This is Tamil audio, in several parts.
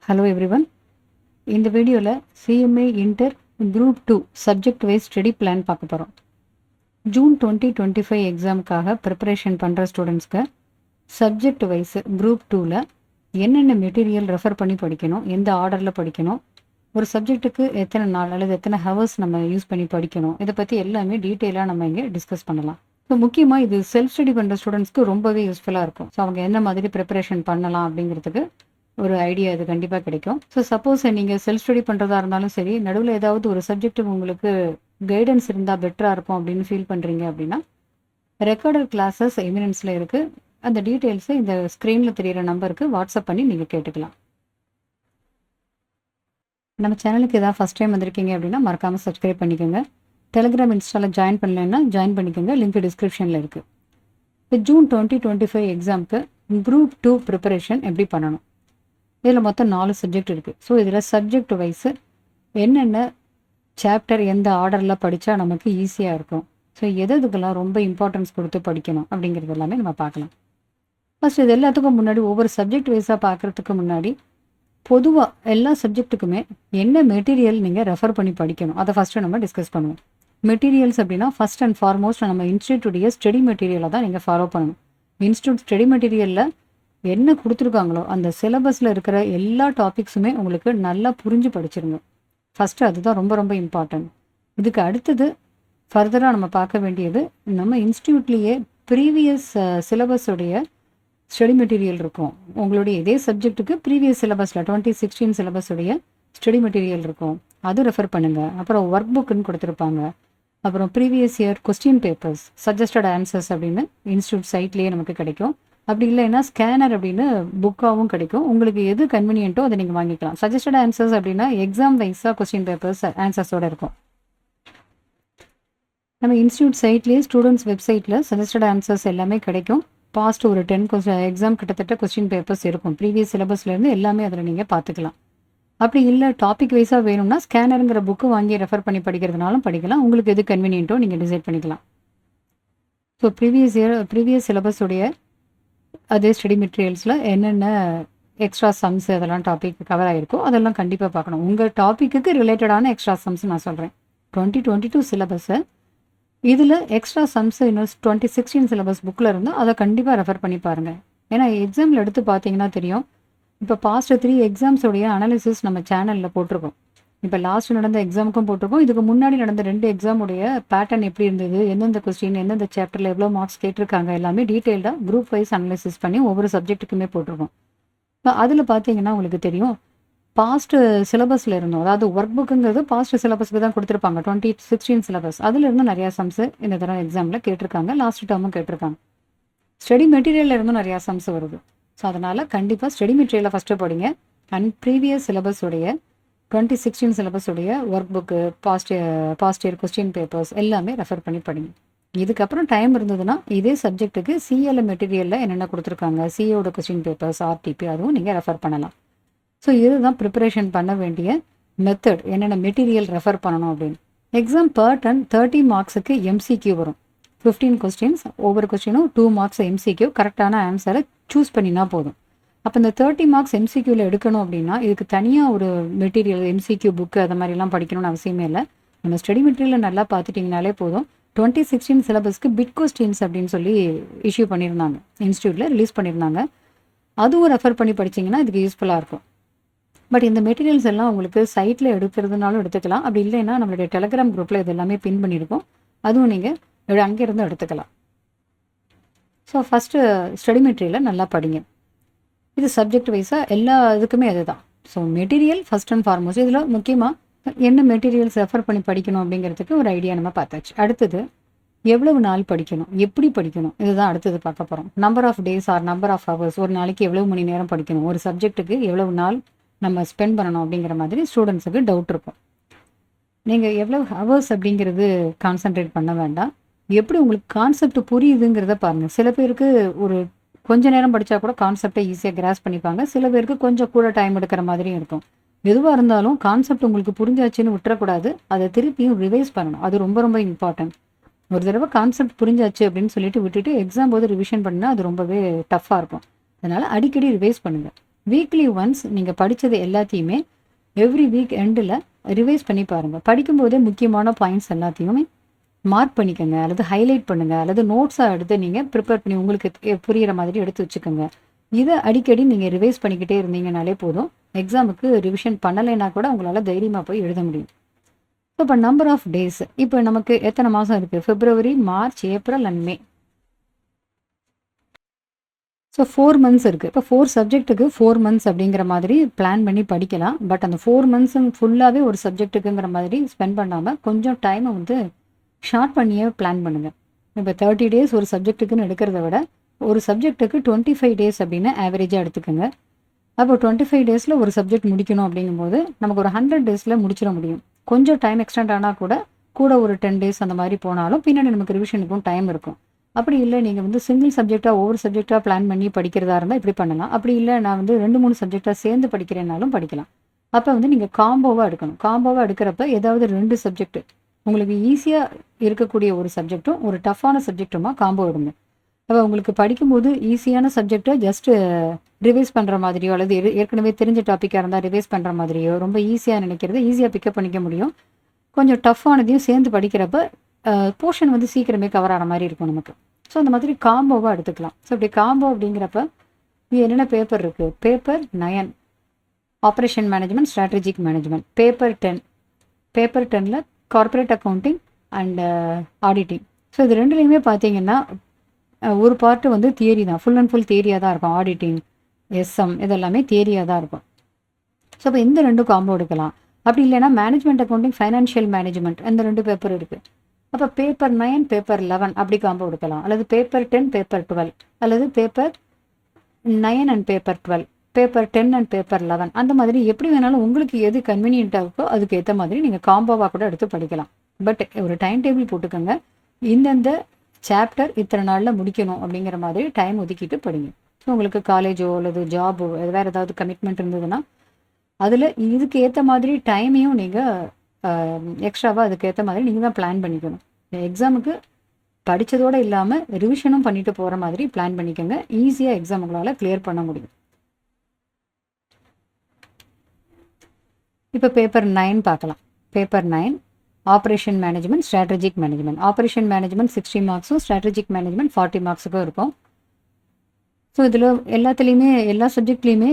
Hello everyone. இந்த வீடியோவில் CMA inter group 2 subject wise study plan பார்க்க போகிறோம். ஜூன் 2025 எக்ஸாமுக்காக ப்ரிப்பரேஷன் பண்ணுற ஸ்டூடெண்ட்ஸ்க்கு சப்ஜெக்ட் வைஸ் குரூப் 2ல் என்னென்ன மெட்டீரியல் ரெஃபர் பண்ணி படிக்கணும், எந்த ஆர்டரில் படிக்கணும், ஒரு சப்ஜெக்ட்டுக்கு எத்தனை நாள் அல்லது எத்தனை ஹவர்ஸ் நம்ம யூஸ் பண்ணி படிக்கணும், இதை பற்றி எல்லாமே டீட்டெயிலாக நம்ம இங்கே டிஸ்கஸ் பண்ணலாம். ஸோ முக்கியமாக இது செல்ஃப் ஸ்டடி பண்ணுற ஸ்டூடெண்ட்ஸ்க்கு ரொம்பவே யூஸ்ஃபுல்லாக இருக்கும். ஸோ அவங்க என்ன மாதிரி ப்ரிப்பரேஷன் பண்ணலாம் அப்படிங்கிறதுக்கு ஒரு ஐடியா இது கண்டிப்பாக கிடைக்கும். ஸோ சப்போஸ் நீங்கள் செல்ஃப் ஸ்டடி பண்ணுறதா இருந்தாலும் சரி, நடுவில் ஏதாவது ஒரு சப்ஜெக்ட் உங்களுக்கு கைடன்ஸ் இருந்தால் பெட்டராக இருக்கும் அப்படின்னு ஃபீல் பண்ணுறீங்க அப்படின்னா, ரெக்கார்டட் கிளாஸஸ் எமினன்ஸில் இருக்குது. அந்த டீட்டெயில்ஸை இந்த ஸ்க்ரீனில் தெரிகிற நம்பருக்கு வாட்ஸ்அப் பண்ணி நீங்கள் கேட்டுக்கலாம். நம்ம சேனலுக்கு ஏதாவது ஃபஸ்ட் டைம் வந்திருக்கீங்க அப்படின்னா மறக்காமல் சப்ஸ்கிரைப் பண்ணிக்கோங்க. டெலிகிராம் இன்ஸ்டாவில் ஜாயின் பண்ணலைன்னா ஜாயின் பண்ணிக்கோங்க, லிங்க் டிஸ்கிரிப்ஷனில் இருக்குது. இப்போ ஜூன் 2025 எக்ஸாமுக்கு குரூப் 2 ப்ரிப்பரேஷன் எப்படி பண்ணணும்? இதில் மொத்தம் 4 சப்ஜெக்ட் இருக்குது. ஸோ இதில் சப்ஜெக்ட் வைஸு என்னென்ன சாப்டர் எந்த ஆர்டரில் படித்தா நமக்கு ஈஸியாக இருக்கும், ஸோ எதுக்கெல்லாம் ரொம்ப இம்பார்ட்டன்ஸ் கொடுத்து படிக்கணும் அப்படிங்கிறது எல்லாமே நம்ம பார்க்கலாம். ஃபஸ்ட் இது எல்லாத்துக்கும் முன்னாடி ஒவ்வொரு சப்ஜெக்ட் வைஸாக பார்க்குறதுக்கு முன்னாடி பொதுவாக எல்லா சப்ஜெக்ட்டுக்குமே என்ன மெட்டீரியல் நீங்கள் ரெஃபர் பண்ணி படிக்கணும் அதை ஃபஸ்ட்டு நம்ம டிஸ்கஸ் பண்ணுவோம். மெட்டீரியல்ஸ் அப்படின்னா ஃபஸ்ட் அண்ட் ஃபார்மோஸ்ட் நம்ம இன்ஸ்டியூட்டுடைய ஸ்டடி மெட்டீரியலை தான் நீங்கள் ஃபாலோ பண்ணணும். இன்ஸ்டியூட் ஸ்டடி மெட்டீரியலில் என்ன கொடுத்துருக்காங்களோ அந்த சிலபஸில் இருக்கிற எல்லா டாபிக்ஸுமே உங்களுக்கு நல்லா புரிஞ்சு படிச்சிருங்க. ஃபஸ்ட்டு அதுதான் ரொம்ப ரொம்ப இம்பார்ட்டன்ட். இதுக்கு அடுத்தது ஃபர்தராக நம்ம பார்க்க வேண்டியது, நம்ம இன்ஸ்டியூட்லேயே ப்ரீவியஸ் சிலபஸுடைய ஸ்டடி மெட்டீரியல் இருக்கும். உங்களுடைய இதே சப்ஜெக்ட்டுக்கு ப்ரீவியஸ் சிலபஸில் 2016 சிலபஸுடைய ஸ்டடி மெட்டீரியல் இருக்கும், அது ரெஃபர் பண்ணுங்கள். அப்புறம் ஒர்க் புக்குன்னு கொடுத்துருப்பாங்க. அப்புறம் previous year question papers, suggested answers அப்படின்னு இன்ஸ்டியூட் சைட்லேயே நமக்கு கிடைக்கும். அப்படி இல்லைன்னா ஸ்கேனர் அப்படின்னு புக்காகவும் கிடைக்கும். உங்களுக்கு எது கன்வீனியன்ட்டோ அதை நீங்கள் வாங்கிக்கலாம். சஜஸ்டட் ஆன்சர்ஸ் அப்படின்னா எக்ஸாம் வைஸாக கொஸ்டின் பேப்பர்ஸ் ஆன்சர்ஸோடு இருக்கும். நம்ம இன்ஸ்டியூட் சைட்லேயே ஸ்டூடெண்ட்ஸ் வெப்சைட்டில் சஜஸ்டட் ஆன்சர்ஸ் எல்லாமே கிடைக்கும். பாஸ்ட் ஒரு 10 எக்ஸாம் கிட்டத்தட்ட கொஸ்டின் பேப்பர்ஸ் இருக்கும். ப்ரீவியஸ் சிலபஸ்லேருந்து எல்லாமே அதில் நீங்கள் பார்த்துக்கலாம். அப்படி இல்லை டாபிக் வைஸாக வேணும்னா ஸ்கேனருங்கிற புக்கு வாங்கி ரெஃபர் பண்ணி படிக்கிறதுனாலும் படிக்கலாம். உங்களுக்கு எது கன்வீனியன்ட்டோ நீங்கள் டிசைட் பண்ணிக்கலாம். ஸோ ப்ரீவியஸ் சிலபஸுடைய அதே ஸ்டடி மெட்டீரியல்ஸில் என்னென்ன எக்ஸ்ட்ரா சம்ஸ் அதெல்லாம் டாபிக் கவர் ஆகிருக்கோ அதெல்லாம் கண்டிப்பாக பார்க்கணும். உங்கள் டாப்பிக்கு ரிலேட்டடான எக்ஸ்ட்ரா சம்ஸ் நான் சொல்கிறேன். 2022 சிலபஸை இதில் எக்ஸ்ட்ரா சம்ஸ் இன்னும் 2016 சிலபஸ் புக்கில் இருந்தால் அதை கண்டிப்பாக ரெஃபர் பண்ணி பாருங்கள். ஏன்னா எக்ஸாமில் எடுத்து பார்த்தீங்கன்னா தெரியும். இப்போ பாஸ்ட் 3 எக்ஸாம்ஸோடைய அனாலிசிஸ் நம்ம சேனலில் போட்டிருக்கோம். இப்போ லாஸ்ட் நடந்த எக்ஸாமுக்கும் போட்டிருக்கோம். இதுக்கு முன்னாடி நடந்த 2 எக்ஸாமுடைய பேட்டர்ன் எப்படி இருந்தது, எந்தெந்த கொஸ்டின் எந்தெந்த சாப்டரில் எவ்வளோ மார்க்ஸ் கேட்டிருக்காங்க எல்லாமே டீட்டெயில்டாக குரூப் வைஸ் அனலைசிஸ் பண்ணி ஒவ்வொரு சப்ஜெக்ட்டுக்குமே போட்டிருக்கோம். இப்போ அதில் பார்த்தீங்கன்னா உங்களுக்கு தெரியும், பாஸ்ட் சிலபஸில் இருந்தோம். அதாவது ஒர்க் புக்குங்கிறது பாஸ்ட் சிலபஸ்க்கு தான் கொடுத்துருப்பாங்க. 2016 சிலபஸ் அதில் இருந்து நிறையா சம்ஸ் இந்த தடவை எக்ஸாமில் கேட்டிருக்காங்க. லாஸ்ட் டேர்மும் கேட்டிருக்காங்க. ஸ்டடி மெட்டீரியலில் இருந்தும் நிறையா சம்ஸ் வருது. ஸோ அதனால் கண்டிப்பாக ஸ்டடி மெட்டீரியலை ஃபஸ்ட்டு படிங்க. அண்ட் ப்ரீவியஸ் சிலபஸுடைய 2016 சிலபஸுடைய work book, past year question papers எல்லாமே ரெஃபர் பண்ணி படிங்க. இதுக்கப்புறம் டைம் இருந்ததுன்னா இதே சப்ஜெக்ட்டுக்கு சிஎல் மெட்டீரியலில் என்னென்ன கொடுத்துருக்காங்க, சிஏவோட கொஸ்டின் பேப்பர்ஸ், ஆர்டிபி அதுவும் நீங்கள் ரெஃபர் பண்ணலாம். ஸோ இதுதான் ப்ரிப்பரேஷன் பண்ண வேண்டிய மெத்தட், என்னென்ன மெட்டீரியல் ரெஃபர் பண்ணணும் அப்படின்னு. எக்ஸாம் பர் டன் 30 மார்க்ஸுக்கு எம்சிக்யூ வரும். 15 கொஸ்டின்ஸ், ஒவ்வொரு கொஸ்டினும் 2 மார்க்ஸ் எம்சிக்யூ. கரெக்டான ஆன்சரை சூஸ் பண்ணினா போதும். அப்போ இந்த 30 மார்க்ஸ் எம்சிக்யூவில் எடுக்கணும் அப்படின்னா இதுக்கு தனியாக ஒரு மெட்டீரியல் எம்சிக்யூ புக்கு அது மாதிரிலாம் படிக்கணும்னு அவசியமே இல்லை. நம்ம ஸ்டடி மெட்டீரியலை நல்லா பார்த்துட்டிங்கனாலே போதும். 2016 சிலபஸ்க்கு பிட் கொஸ்டின்ஸ் அப்படின்னு சொல்லி இஷ்யூ பண்ணியிருந்தாங்க, இன்ஸ்டியூட்டில் ரிலீஸ் பண்ணியிருந்தாங்க. அதுவும் ரெஃபர் பண்ணி படிச்சிங்கன்னா இதுக்கு யூஸ்ஃபுல்லாக இருக்கும். பட் இந்த மெட்டீரியல்ஸ் எல்லாம் உங்களுக்கு சைட்டில் எடுக்கிறதுனாலும் எடுத்துக்கலாம். அப்படி இல்லைன்னா நம்மளுடைய டெலிகிராம் குரூப்பில் இது எல்லாமே பின் பண்ணியிருக்கோம், அதுவும் நீங்கள் அங்கேருந்து எடுத்துக்கலாம். ஸோ ஃபஸ்ட்டு ஸ்டடி மெட்டீரியலை நல்லா படிங்க. இது சப்ஜெக்ட் வைஸாக எல்லா இதுக்குமே அதுதான். So material first and foremost. இதில் முக்கியமாக என்ன மெட்டீரியல்ஸ் ரெஃபர் பண்ணி படிக்கணும் அப்படிங்கிறதுக்கு ஒரு ஐடியா நம்ம பார்த்தாச்சு. அடுத்தது எவ்வளவு நாள் படிக்கணும், எப்படி படிக்கணும், இதுதான் அடுத்தது பார்க்க போகிறோம். Number of days or number of hours, ஒரு நாளைக்கு எவ்வளவு மணி நேரம் படிக்கணும், ஒரு சப்ஜெக்ட்டுக்கு எவ்வளவு நாள் நம்ம ஸ்பெண்ட் பண்ணணும் அப்படிங்கிற மாதிரி ஸ்டூடெண்ட்ஸுக்கு டவுட் இருக்கும். நீங்கள் எவ்வளவு ஹவர்ஸ் அப்படிங்கிறது கான்சன்ட்ரேட் பண்ண வேண்டாம். எப்படி உங்களுக்கு கான்செப்ட் புரியுதுங்கிறத பாருங்கள். சில பேருக்கு ஒரு கொஞ்ச நேரம் படித்தா கூட கான்செப்டை ஈஸியாக கிராஸ் பண்ணிப்பாங்க. சில பேருக்கு கொஞ்சம் கூட டைம் எடுக்கிற மாதிரியும் இருக்கும். எதுவாக இருந்தாலும் கான்செப்ட் உங்களுக்கு புரிஞ்சாச்சுன்னு விட்டுறக்கூடாது, அதை திருப்பியும் ரிவைஸ் பண்ணணும். அது ரொம்ப ரொம்ப இம்பார்ட்டன்ட். ஒரு தடவை கான்செப்ட் புரிஞ்சாச்சு அப்படின்னு சொல்லிட்டு விட்டுட்டு எக்ஸாம் போது ரிவிஷன் பண்ணால் அது ரொம்பவே டஃப்பாக இருக்கும். அதனால் அடிக்கடி ரிவைஸ் பண்ணுங்கள். வீக்லி ஒன்ஸ் நீங்கள் படித்தது எல்லாத்தையுமே எவ்ரி வீக் எண்டில் ரிவைஸ் பண்ணி பாருங்கள். படிக்கும்போதே முக்கியமான பாயிண்ட்ஸ் எல்லாத்தையுமே மார்க் பண்ணிக்கோங்க, அல்லது ஹைலைட் பண்ணுங்கள், அல்லது நோட்ஸாக எடுத்து நீங்கள் ப்ரிப்பேர் பண்ணி உங்களுக்கு புரிகிற மாதிரி எடுத்து வச்சுக்கோங்க. இதை அடிக்கடி நீங்கள் ரிவைஸ் பண்ணிக்கிட்டே இருந்தீங்கனாலே போதும், எக்ஸாமுக்கு ரிவிஷன் பண்ணலைன்னா கூட உங்களால் தைரியமாக போய் எழுத முடியும். ஸோ இப்போ நம்பர் ஆஃப் டேஸ், இப்போ நமக்கு எத்தனை மாதம் இருக்குது? February, March, April and May. So 4 months இருக்குது. இப்போ 4 சப்ஜெக்ட்டுக்கு 4 மந்த்ஸ் அப்படிங்கிற மாதிரி பிளான் பண்ணி படிக்கலாம். பட் அந்த 4 மந்த்ஸும் ஃபுல்லாகவே ஒரு சப்ஜெக்ட்டுக்குங்கிற மாதிரி ஸ்பெண்ட் பண்ணாமல் கொஞ்சம் டைமை வந்து ஷார்ட் பண்ணியே பிளான் பண்ணுங்கள். இப்போ 30 டேஸ் ஒரு சப்ஜெக்ட்டுக்குன்னு எடுக்கிறத விட ஒரு சப்ஜெக்ட்டுக்கு 25 டேஸ் அப்படின்னு ஆவரேஜாக எடுத்துக்கோங்க. அப்போ 25 டேஸில் ஒரு சப்ஜெக்ட் முடிக்கணும் அப்படிங்கும்போது நமக்கு ஒரு 100 டேஸில் முடிச்சிட முடியும். கொஞ்சம் டைம் எக்ஸ்டெண்ட் ஆனால் கூட ஒரு 10 டேஸ் அந்த மாதிரி போனாலும் பின்னாடி நமக்கு ரிவிஷனுக்கும் டைம் இருக்கும். அப்படி இல்லை நீங்கள் வந்து சிங்கிள் சப்ஜெக்டாக ஒவ்வொரு சப்ஜெக்டாக பிளான் பண்ணி படிக்கிறதா இருந்தால் இப்படி பண்ணலாம். அப்படி இல்லை நான் வந்து 2-3 சப்ஜெக்டாக சேர்ந்து படிக்கிறேன்னாலும் படிக்கலாம். அப்போ வந்து நீங்கள் காம்போவாக எடுக்கணும். காம்போவாக எடுக்கிறப்ப ஏதாவது 2 சப்ஜெக்ட் உங்களுக்கு ஈஸியாக இருக்கக்கூடிய ஒரு சப்ஜெக்டும் ஒரு டஃப்பான சப்ஜெக்ட்டுமா காம்போ எடுங்க. அப்போ உங்களுக்கு படிக்கும்போது ஈஸியான சப்ஜெக்டை ஜஸ்ட்டு ரிவைஸ் பண்ணுற மாதிரியோ, அல்லது ஏற்கனவே தெரிஞ்ச டாப்பிக்காக இருந்தால் ரிவைஸ் பண்ணுற மாதிரியோ, ரொம்ப ஈஸியாக நினைக்கிறது ஈஸியாக பிக்கப் பண்ணிக்க முடியும். கொஞ்சம் டஃப்பானதையும் சேர்ந்து படிக்கிறப்ப போர்ஷன் வந்து சீக்கிரமே கவர் ஆகிற மாதிரி இருக்கும் நமக்கு. ஸோ அந்த மாதிரி காம்போவாக எடுத்துக்கலாம். ஸோ இப்படி காம்போ அப்படிங்கிறப்ப இது என்னென்ன பேப்பர் இருக்குது? Paper 9 operation management, strategic management. Paper 10 paper 10ல் corporate accounting and auditing. So இது ரெண்டுலேயுமே பார்த்தீங்கன்னா ஒரு பார்ட்டு வந்து தியரி தான், ஃபுல் அண்ட் ஃபுல் தியரியாக தான் இருக்கும். ஆடிட்டிங், எஸ்எம் இதெல்லாமே தியரியாக தான் இருக்கும். ஸோ இப்போ இந்த 2 காம்போ எடுக்கலாம். அப்படி இல்லைன்னா மேனேஜ்மெண்ட் அக்கௌண்டிங், ஃபைனான்ஷியல் மேனேஜ்மெண்ட், இந்த 2 பேப்பர் இருக்குது. அப்போ பேப்பர் 9 பேப்பர் 11 அப்படி காம்போ எடுக்கலாம். அல்லது பேப்பர் 10 பேப்பர் 12, அல்லது paper 9 and paper 12, paper 10 and paper 11, அந்த மாதிரி எப்படி வேணாலும் உங்களுக்கு எது கன்வீனியண்ட்டாக இருக்கோ அதுக்கு ஏற்ற மாதிரி நீங்கள் காம்போவாக கூட எடுத்து படிக்கலாம். பட் ஒரு டைம் டேபிள் போட்டுக்கோங்க, இந்தந்த சாப்டர் இத்தனை நாளில் முடிக்கணும் அப்படிங்கிற மாதிரி டைம் ஒதுக்கிட்டு படிங்க. ஸோ உங்களுக்கு காலேஜோ அல்லது ஜாபோ வேறு ஏதாவது கமிட்மெண்ட் இருந்ததுன்னா அதில் இதுக்கு ஏற்ற மாதிரி டைமையும் நீங்கள் எக்ஸ்ட்ராவாக அதுக்கு ஏற்ற மாதிரி நீங்கள் தான் பிளான் பண்ணிக்கணும். எக்ஸாமுக்கு படித்ததோடு இல்லாமல் ரிவிஷனும் பண்ணிட்டு போகிற மாதிரி பிளான் பண்ணிக்கோங்க. ஈஸியாக எக்ஸாம் உங்களால் கிளியர் பண்ண முடியும். இப்போ பேப்பர் 9 பார்க்கலாம். Paper 9 operation management, strategic management. Operation management 60 மார்க்ஸும், ஸ்ட்ராட்டஜிக் மேனேஜ்மெண்ட் 40 மார்க்ஸுக்கும் இருக்கும். ஸோ இதில் எல்லாத்துலேயுமே எல்லா சப்ஜெக்ட்லேயுமே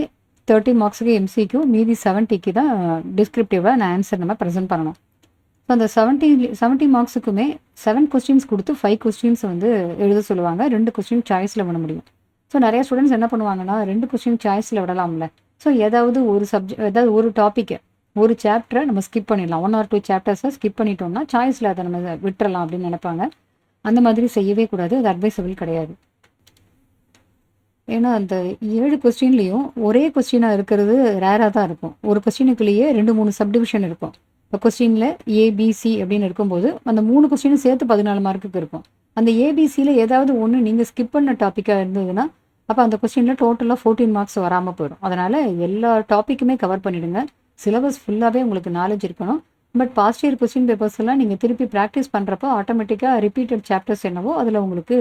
30 மார்க்ஸுக்கு எம்சிக்கு, மீதி 70க்கு தான் டிஸ்கிரிப்டிவாக நான் ஆன்சர் நம்ம ப்ரெசென்ட் பண்ணணும். ஸோ அந்த 70 மார்க்ஸுக்குமே 7 கொஸ்டின்ஸ் கொடுத்து 5 கொஸ்டின்ஸ் வந்து எழுத சொல்லுவாங்க. 2 கொஸ்டின் சாய்ஸில் விட முடியும். ஸோ நிறைய ஸ்டூடெண்ட்ஸ் என்ன பண்ணுவாங்கன்னா 2 கொஸ்டின் சாய்ஸில் விடலாம்ல. ஸோ ஏதாவது ஒரு டாப்பிக்கை, ஒரு சாப்டரை நம்ம ஸ்கிப் பண்ணிடலாம். 1 or 2 சாப்டர்ஸை ஸ்கிப் பண்ணிட்டோம்னா சாய்ஸில் அதை நம்ம விட்டுறலாம் அப்படின்னு நினைப்பாங்க. அந்த மாதிரி செய்யவே கூடாது, அது அட்வைசபிள் கிடையாது. ஏன்னா அந்த 7 கொஸ்டின்லேயும் ஒரே கொஸ்டினாக இருக்கிறது ரேராக தான் இருக்கும். ஒரு கொஸ்டினுக்குள்ளேயே 2-3 சப்டிவிஷன் இருக்கும். இப்போ கொஸ்டினில் ஏபிசி அப்படின்னு இருக்கும்போது அந்த 3 கொஸ்டினும் சேர்த்து 14 மார்க்குக்கு இருக்கும். அந்த ஏபிசியில் ஏதாவது ஒன்று நீங்கள் ஸ்கிப் பண்ண டாப்பிக்காக இருந்ததுன்னா அப்போ அந்த கொஸ்டினில் டோட்டலாக 14 மார்க்ஸ் வராமல் போயிடும். அதனால் எல்லா டாப்பிக்குமே கவர் பண்ணிவிடுங்க. சிலபஸ் ஃபுல்லாகவே உங்களுக்கு நாலேஜ் இருக்கணும். But past year question papers எல்லாம் நீங்கள் திருப்பி ப்ராக்டிஸ் பண்ணுறப்போ ஆட்டோமேட்டிக்காக ரிப்பீட்டட் சாப்டர்ஸ் என்னவோ அதில் உங்களுக்கு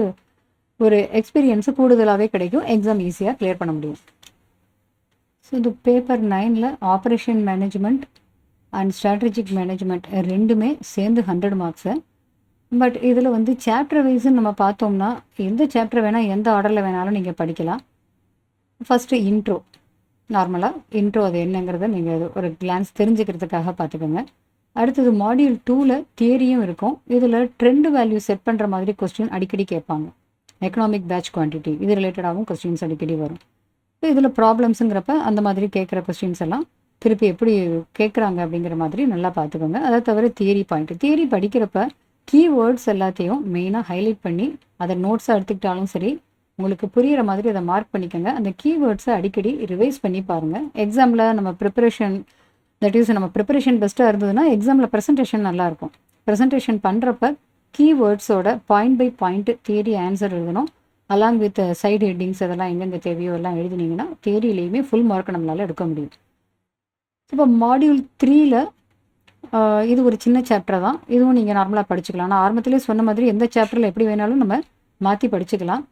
ஒரு எக்ஸ்பீரியன்ஸு கூடுதலாகவே கிடைக்கும். எக்ஸாம் ஈஸியாக கிளியர் பண்ண முடியும். ஸோ இது பேப்பர் 9ல் operation management and strategic management ரெண்டுமே சேர்ந்து 100 மார்க்ஸு. பட் இதில் வந்து சாப்டர் வைஸுன்னு நம்ம பார்த்தோம்னா எந்த சாப்டர் வேணால் எந்த ஆர்டரில் வேணாலும் நீங்கள் படிக்கலாம். ஃபஸ்ட்டு இன்ட்ரோ, நார்மலாக இன்ட்ரோ அது என்னங்கிறத நீங்கள் ஒரு கிளான்ஸ் தெரிஞ்சுக்கிறதுக்காக பார்த்துக்கோங்க. அடுத்தது மாடியூல் 2ல் தியரியும் இருக்கும். இதில் ட்ரெண்ட் வேல்யூ செட் பண்ணுற மாதிரி கொஸ்டின் அடிக்கடி கேட்பாங்க. எக்கனாமிக் பேட்ச் குவான்டிட்டி இது ரிலேட்டடாகவும் கொஸ்டின்ஸ் அடிக்கடி வரும். இதில் ப்ராப்ளம்ஸுங்கிறப்ப அந்த மாதிரி கேட்குற கொஸ்டின்ஸ் எல்லாம் திருப்பி எப்படி கேட்குறாங்க அப்படிங்கிற மாதிரி நல்லா பார்த்துக்கோங்க. அதை தவிர தியரி படிக்கிறப்ப கீவேர்ட்ஸ் எல்லாத்தையும் மெயினாக ஹைலைட் பண்ணி அதை நோட்ஸாக எடுத்துக்கிட்டாலும் சரி, உங்களுக்கு புரிகிற மாதிரி அதை மார்க் பண்ணிக்கோங்க. அந்த கீவேர்ட்ஸை அடிக்கடி ரிவைஸ் பண்ணி பாருங்கள். எக்ஸாமில் நம்ம ப்ரிப்பரேஷன் பெஸ்ட்டாக இருந்ததுன்னா எக்ஸாமில் ப்ரெசன்டேஷன் நல்லாயிருக்கும். ப்ரெசன்டேஷன் பண்ணுறப்ப கீவேர்ட்ஸோட point by point theory answer எழுதணும். அலாங் வித் சைடு ஹெட்டிங்ஸ் அதெல்லாம் எங்கெங்கே தேவையோ எல்லாம் எழுதினீங்கன்னா தியரியிலையுமே ஃபுல் மார்க் நம்மளால் எடுக்க முடியும். இப்போ மாடியூல் 3ல் இது ஒரு சின்ன சாப்டர் தான். இதுவும் நீங்கள் நார்மலாக படிச்சுக்கலாம். நான் ஆரம்பத்திலே சொன்ன மாதிரி எந்த சாப்டரில் எப்படி வேணாலும் நம்ம மாற்றி படிச்சுக்கலாம்.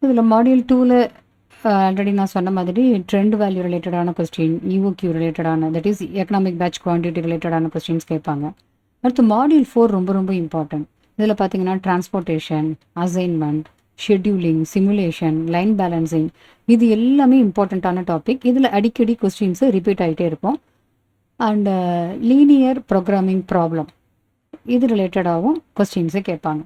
இதில் மாடியூல் 2ல் ஆல்ரெடி நான் சொன்ன மாதிரி ட்ரெண்ட் வேல்யூ ரிலேட்டடான கொஸ்டின், இஓக்யூ ரிலேட்டடான that is economic batch quantity ரிலேட்டடான கொஸ்டின்ஸ் கேட்பாங்க. அடுத்து மாடியூல் 4 ரொம்ப ரொம்ப இம்பார்ட்டன்ட். இதில் பார்த்தீங்கன்னா transportation, assignment, scheduling, simulation, line balancing, இது எல்லாமே இம்பார்ட்டண்ட்டான டாபிக். இதில் அடிக்கடி கொஸ்டின்ஸு ரிப்பீட் ஆகிட்டே இருக்கும். அண்டு லீனியர் ப்ரோக்ராமிங் ப்ராப்ளம் இது ரிலேட்டடாகவும் கொஸ்டின்ஸு கேட்பாங்க.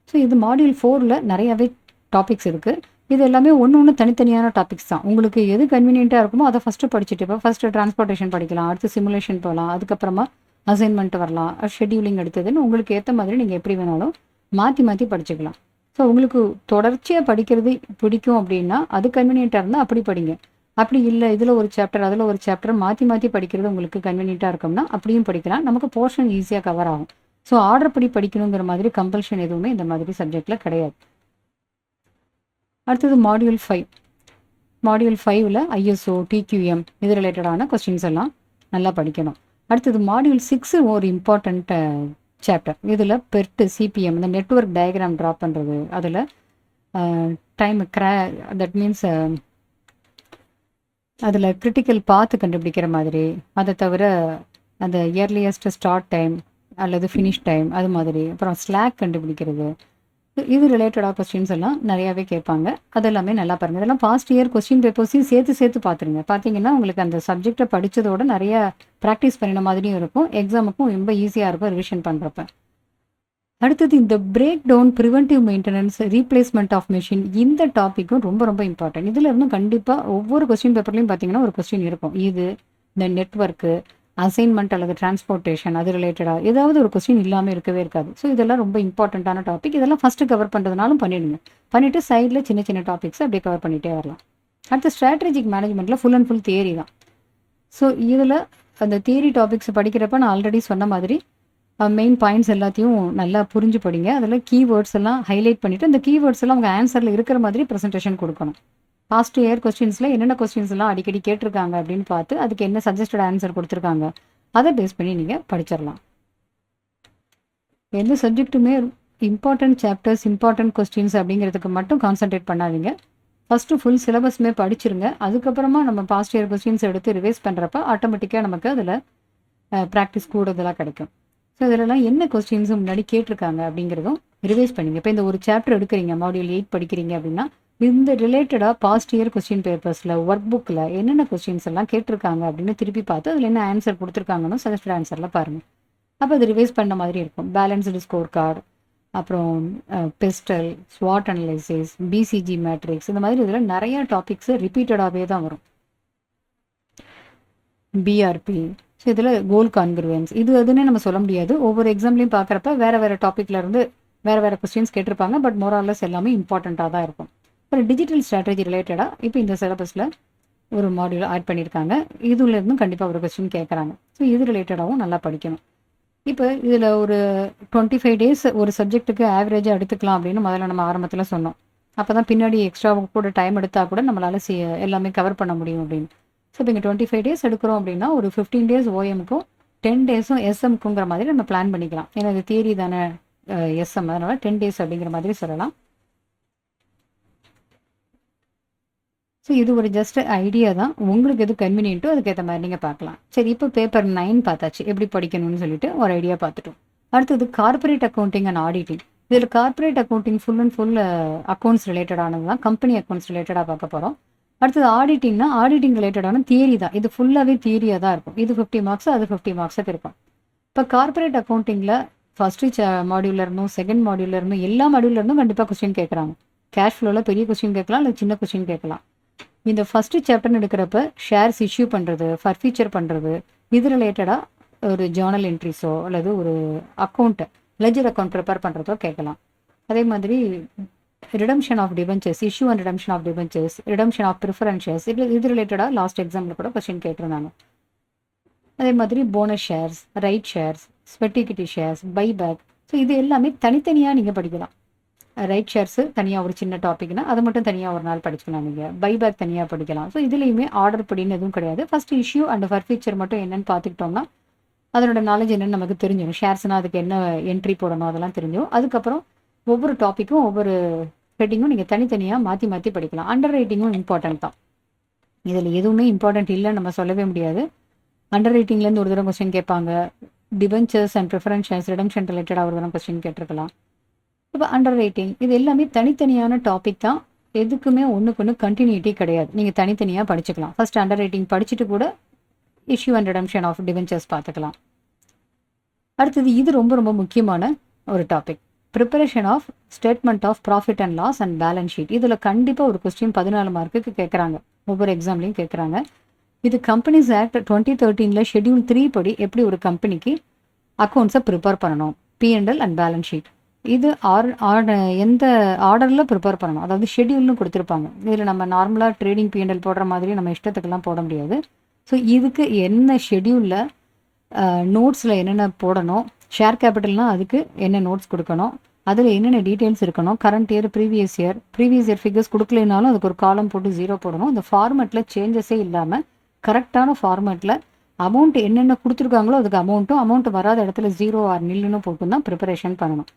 ஸோ இது மாடியூல் 4ல் நிறையாவே டாபிக்ஸ் இருக்குது. இது எல்லாமே ஒன்று ஒன்று தனித்தனியான டாபிக்ஸ் தான். உங்களுக்கு எது கன்வீனியண்ட்டாக இருக்குமோ அதை ஃபஸ்ட்டு படிச்சுட்டு, இப்போ ஃபஸ்ட்டு டிரான்ஸ்போர்ட்டேஷன் படிக்கலாம், அடுத்து சிமுலேஷன் போகலாம், அதுக்கப்புறமா அசைன்மெண்ட் வரலாம், ஷெட்யூலிங் எடுத்ததுன்னு உங்களுக்கு ஏற்ற மாதிரி நீங்கள் எப்படி வேணாலும் மாற்றி மாற்றி படிச்சுக்கலாம். ஸோ உங்களுக்கு தொடர்ச்சியாக படிக்கிறது பிடிக்கும் அப்படின்னா அது கன்வீனியண்ட்டாக இருந்தால் அப்படி படிங்க. அப்படி இல்லை இதில் ஒரு சாப்டர் அதில் ஒரு சாப்டர் மாற்றி மாற்றி படிக்கிறது உங்களுக்கு கன்வீனியண்ட்டாக இருக்கும்னா அப்படியும் படிக்கலாம். நமக்கு போர்ஷன் ஈஸியாக கவர் ஆகும். ஸோ ஆர்டர் படி படிக்கணுங்கிற மாதிரி கம்பல்ஷன் எதுவுமே இந்த மாதிரி சப்ஜெக்டில் கிடையாது. அடுத்தது மாடியூல் 5. மாடியூல் 5ல் ஐஎஸ்ஓ, டிக்யூஎம் இது ரிலேட்டடான கொஸ்டின்ஸ் எல்லாம் நல்லா படிக்கணும். அடுத்தது மாடியூல் 6 ஒரு இம்பார்ட்டண்ட் சாப்டர். இதில் பெர்ட், சிபிஎம், இந்த நெட்வொர்க் டயக்ராம் ட்ரா பண்ணுறது, அதில் டைம் தட் மீன்ஸ் அதில் கிரிட்டிக்கல் பாத்து கண்டுபிடிக்கிற மாதிரி, அதை தவிர அந்த இயர்லியஸ்ட் ஸ்டார்ட் டைம் அல்லது ஃபினிஷ் டைம் அது மாதிரி, அப்புறம் ஸ்லாக் கண்டுபிடிக்கிறது, இது ரிலேட்டடாக கொஸ்டின்ஸ் எல்லாம் நிறையாவே கேட்பாங்க. அதெல்லாமே நல்லா பாருங்கள். இதெல்லாம் பாஸ்ட் இயர் கொஸ்டின் பேப்பர்ஸையும் சேர்த்து பார்த்துருங்க. பார்த்தீங்கன்னா உங்களுக்கு அந்த சப்ஜெக்டை படித்ததோட நிறைய ப்ராக்டிஸ் பண்ணின மாதிரியும் இருக்கும். எக்ஸாமுக்கும் ரொம்ப ஈஸியாக இருக்கும் ரிவிஷன் பண்ணுறப்ப. அடுத்தது இந்த break down, preventive maintenance, replacement of machine, இந்த டாப்பிக்கும் ரொம்ப ரொம்ப இம்பார்ட்டன்ட். இதில் இருந்தும் கண்டிப்பாக ஒவ்வொரு கொஸ்டின் பேப்பர்லையும் பார்த்தீங்கன்னா ஒரு கொஸ்டின் இருக்கும். இது இந்த நெட்வொர்க்கு, அசைன்மெண்ட் அல்லது டிரான்ஸ்போர்ட்டேஷன் அது ரிலேட்டடாக ஏதாவது ஒரு கொஸ்டின் இல்லாமல் இருக்கவே இருக்காது. ஸோ இதெல்லாம் ரொம்ப இம்பார்ட்டண்ட்டான டாபிக். இதெல்லாம் ஃபஸ்ட்டு கவர் பண்ணுறதுனாலும் பண்ணிவிடுங்க. பண்ணிவிட்டு சைடில் சின்ன சின்ன டாபிக்ஸ் அப்படியே கவர் பண்ணிகிட்டே வரலாம். அடுத்து ஸ்ட்ராட்டஜிக் மேனேஜ்மெண்ட்டில் ஃபுல் அண்ட் ஃபுல் தியரி தான். ஸோ இதில் அந்த தியரி டாபிக்ஸ் படிக்கிறப்ப நான் ஆல்ரெடி சொன்ன மாதிரி மெயின் பாயிண்ட்ஸ் எல்லாத்தையும் நல்லா புரிஞ்சு படிங்க. அதில் கீவேர்ட்ஸ் எல்லாம் ஹைலைட் பண்ணிவிட்டு அந்த கீவேர்ட்ஸ் எல்லாம் உங்கள் ஆன்சரில் இருக்கிற மாதிரி ப்ரெசன்டேஷன் கொடுக்கணும். பாஸ்ட் இயர் கொஸ்டின்ஸில் என்னென்ன கொஸ்டின்ஸ் எல்லாம் அடிக்கடி கேட்டிருக்காங்க அப்படின்னு பார்த்து அதுக்கு என்ன சஜஸ்டட் ஆன்சர் கொடுத்துருக்காங்க அதை பேஸ் பண்ணி நீங்கள் படிச்சிடலாம். எந்த சப்ஜெக்ட்டுமே இம்பார்ட்டன்ட் சாப்டர்ஸ், இம்பார்ட்டன்ட் கொஸ்டின்ஸ் அப்படிங்கிறதுக்கு மட்டும் கான்சன்ட்ரேட் பண்ணாதீங்க. ஃபஸ்ட்டு ஃபுல் சிலபஸ்மே படிச்சிருங்க. அதுக்கப்புறமா நம்ம பாஸ்ட் இயர் கொஸ்டின்ஸ் எடுத்து ரிவைஸ் பண்ணுறப்ப ஆட்டோமேட்டிக்காக நமக்கு அதில் ப்ராக்டிஸ் கூடுதலாக கிடைக்கும். ஸோ இதிலலாம் என்ன கொஸ்டின்ஸ் முன்னாடி கேட்டிருக்காங்க அப்படிங்கிறதும் ரிவைஸ் பண்ணிங்க. இப்போ இந்த ஒரு சாப்டர் எடுக்கிறீங்க, மாடியூல் 8 படிக்கிறீங்க அப்படின்னா இந்த ரிலேட்டடாக பாஸ்ட் இயர் கொஸ்டின் பேப்பர்ஸில், ஒர்க் புக்கில் என்னென்ன கொஸ்டின்ஸ் எல்லாம் கேட்டிருக்காங்க அப்படின்னு திருப்பி பார்த்து அதில் என்ன ஆன்சர் கொடுத்துருக்காங்கன்னு சஜஸ்டட் ஆன்சரில் பாருங்கள். அப்போ அது ரிவைஸ் பண்ண மாதிரி இருக்கும். பேலன்ஸ்டு ஸ்கோர் கார்டு, அப்புறம் பெஸ்டல், ஸ்வாட் அனலைசிஸ், பிசிஜி மேட்ரிக்ஸ், இந்த மாதிரி இதில் நிறையா டாபிக்ஸு ரிப்பீட்டடாகவே தான் வரும். பிஆர்பி, ஸோ இதில் கோல் கான்கிருவன்ஸ், இது எதுன்னு நம்ம சொல்ல முடியாது. ஒவ்வொரு எக்ஸாம்லையும் பார்க்குறப்ப வேறு டாப்பிக்கில் இருந்து வேறு கொஸ்டின்ஸ் கேட்டிருப்பாங்க. பட் மோரார்லெஸ் எல்லாமே இம்பார்ட்டண்ட்டாக தான் இருக்கும். அப்புறம் டிஜிட்டல் ஸ்ட்ராட்டஜி ரிலேட்டடாக இப்போ இந்த சிலபஸில் ஒரு மாடியூல் ஆட் பண்ணியிருக்காங்க. இதுலேருந்தும் கண்டிப்பாக ஒரு கொஸ்டின் கேட்குறாங்க. ஸோ இது ரிலேட்டடாகவும் நல்லா படிக்கணும். இப்போ இதில் ஒரு 25 days ஒரு சப்ஜெக்ட்டுக்கு ஆவரேஜாக எடுத்துக்கலாம் அப்படின்னு முதல்ல நம்ம ஆரம்பத்தில் சொன்னோம். அப்போ தான் பின்னாடி எக்ஸ்ட்ரா கூட டைம் எடுத்தால் கூட நம்மளால் எல்லாமே கவர் பண்ண முடியும் அப்படின்னு. ஸோ இப்போ இங்கே 25 days எடுக்கிறோம் அப்படின்னா ஒரு 15 days ஓஎம்க்கும் 10 days எஸ்எம்க்குங்கிற மாதிரி நம்ம பிளான் பண்ணிக்கலாம். ஏன்னா இது தியரி தானே எஸ்எம், அதனால் 10 days அப்படிங்கிற மாதிரி சொல்லலாம். ஸோ இது ஒரு ஜஸ்ட் ஐடியா தான். உங்களுக்கு எது கன்வீனியன்ட்டோ அதுக்கேற்ற மாதிரி நீங்கள் பார்க்கலாம். சரி, இப்போ பேப்பர் 9 பார்த்தாச்சு, எப்படி படிக்கணும்னு சொல்லிட்டு ஒரு ஐடியா பார்த்துட்டோம். அடுத்தது கார்பரேட் அக்கௌண்டிங் அண்ட் ஆடிட்டிங். இதில் corporate accounting full and full accounts ரிலேட்டடானது தான், கம்பெனி அக்கௌண்ட்ஸ் ரிலேட்டடாக பார்க்க போகிறோம். அடுத்தது ஆடிட்டிங்னா ஆடிட்டிங் ரிலேட்டடான தியரி தான். இது ஃபுல்லாகவே தியரியாக தான் இருக்கும். இது 50 marks, அது 50 marks இருக்கும். இப்போ கார்பரேட் அக்கௌண்டிங்கில் ஃபஸ்ட்டு மாடியூலில் இருந்தும் செகண்ட் மாடியூலில் இருந்தும் எல்லா மாடியூலில் இருந்தும் கண்டிப்பாக கொஸ்டின் கேட்குறாங்க. கேஷ் ஃப்ளோவில் பெரிய கொஸ்டின் கேட்கலாம், இல்லை சின்ன கொஸ்டின் கேட்கலாம். இந்த ஃபஸ்ட்டு சாப்டர்னு எடுக்கிறப்ப ஷேர்ஸ் இஷ்யூ பண்ணுறது, ஃபர்ஃபீச்சர் பண்ணுறது, இது ரிலேட்டடாக ஒரு ஜேர்னல் என்ட்ரிஸோ அல்லது ஒரு அக்கௌண்ட்டு லெஜர் அக்கௌண்ட் ப்ரிப்பேர் பண்ணுறதோ கேட்கலாம். அதே மாதிரி redemption of debentures, issue and redemption of debentures, redemption of preference, இது ரிலேட்டடாக லாஸ்ட் எக்ஸாமில் கூட கொஸ்டின் கேட்டிருந்தாங்க. அதே மாதிரி bonus shares, right shares, sweat equity shares, buyback, so இது எல்லாமே தனித்தனியாக நீங்கள் படிக்கலாம். ரைட் ஷேர்ஸு தனியாக ஒரு சின்ன டாபிக்னா அதை மட்டும் தனியாக ஒரு நாள் படிச்சுக்கலாம். நீங்கள் பைபேக் தனியாக படிக்கலாம். ஸோ இதுலேயுமே ஆர்டர் படின்னு எதுவும் கிடையாது. ஃபஸ்ட்டு இஷ்யூ அண்ட் ஃபர்ஃபீச்சர் மட்டும் என்னென்னு பார்த்துக்கிட்டோம்னா அதனோட நாலேஜ் என்னென்னு நமக்கு தெரிஞ்சிடும். ஷேர்ஸ்னால் அதுக்கு என்ன என்ட்ரி போடணும் அதெல்லாம் தெரிஞ்சிடும். அதுக்கப்புறம் ஒவ்வொரு டாப்பிக்கும் ஒவ்வொரு ஹெட்டிங்கும் நீங்கள் தனித்தனியாக மாற்றி மாற்றி படிக்கலாம். அண்டர் ரைட்டிங்கும் இம்பார்ட்டன்ட் தான். இதில் எதுவுமே இம்பார்ட்டன்ட் இல்லைன்னு நம்ம சொல்லவே முடியாது. அண்டர் ரைட்டிங்லேருந்து ஒரு தடவை கொஸ்டின் கேட்பாங்க. Debentures and preference shares redemption ரிலேட்டடாக ஒரு தடவை கொஸ்டின் கேட்டிருக்கலாம். இப்போ அண்டர் ரைட்டிங் இது எல்லாமே தனித்தனியான டாபிக் தான். எதுக்குமே ஒன்றுக்கு ஒன்று கண்டினியூட்டி கிடையாது. நீங்கள் தனித்தனியாக படிச்சுக்கலாம். ஃபர்ஸ்ட் அண்டர் ரைட்டிங் படிச்சுட்டு கூட issue and redemption of debentures பார்த்துக்கலாம். அடுத்தது இது ரொம்ப ரொம்ப முக்கியமான ஒரு topic, preparation of statement of profit and loss and balance sheet. இதில் கண்டிப்பாக ஒரு கொஸ்டின் 14 மார்க்குக்கு கேட்குறாங்க, ஒவ்வொரு எக்ஸாம்லையும் கேட்குறாங்க. இது கம்பெனிஸ் ஆக்ட் 2013 ஷெட்யூல் 3 படி எப்படி ஒரு கம்பெனிக்கு அக்கௌண்ட்ஸை ப்ரிப்பேர் பண்ணணும், P&L அண்ட் பேலன்ஸ் ஷீட். இது எந்த ஆர்டரில் ப்ரிப்பேர் பண்ணணும், அதாவது ஷெட்யூல்னு கொடுத்துருப்பாங்க. இதில் நம்ம நார்மலாக ட்ரேடிங் P&L போடுற மாதிரி நம்ம இஷ்டத்துக்கெல்லாம் போட முடியாது. ஸோ இதுக்கு என்ன ஷெட்யூலில் நோட்ஸில் என்னென்ன போடணும், ஷேர் கேபிட்டல்னால் அதுக்கு என்ன நோட்ஸ் கொடுக்கணும், அதில் என்னென்ன டீட்டெயில்ஸ் இருக்கணும், current year previous year figures கொடுக்கலனாலும் அதுக்கு ஒரு காலம் போட்டு 0 போடணும். இந்த ஃபார்மேட்டில் சேஞ்சஸே இல்லாமல் கரெக்டான ஃபார்மேட்டில் அமௌண்ட் என்னென்ன கொடுத்துருக்காங்களோ அதுக்கு அமௌண்ட் வராத இடத்துல 0 ஆர் நில்லுன்னு போட்டு தான் ப்ரிப்பரேஷன் பண்ணணும்.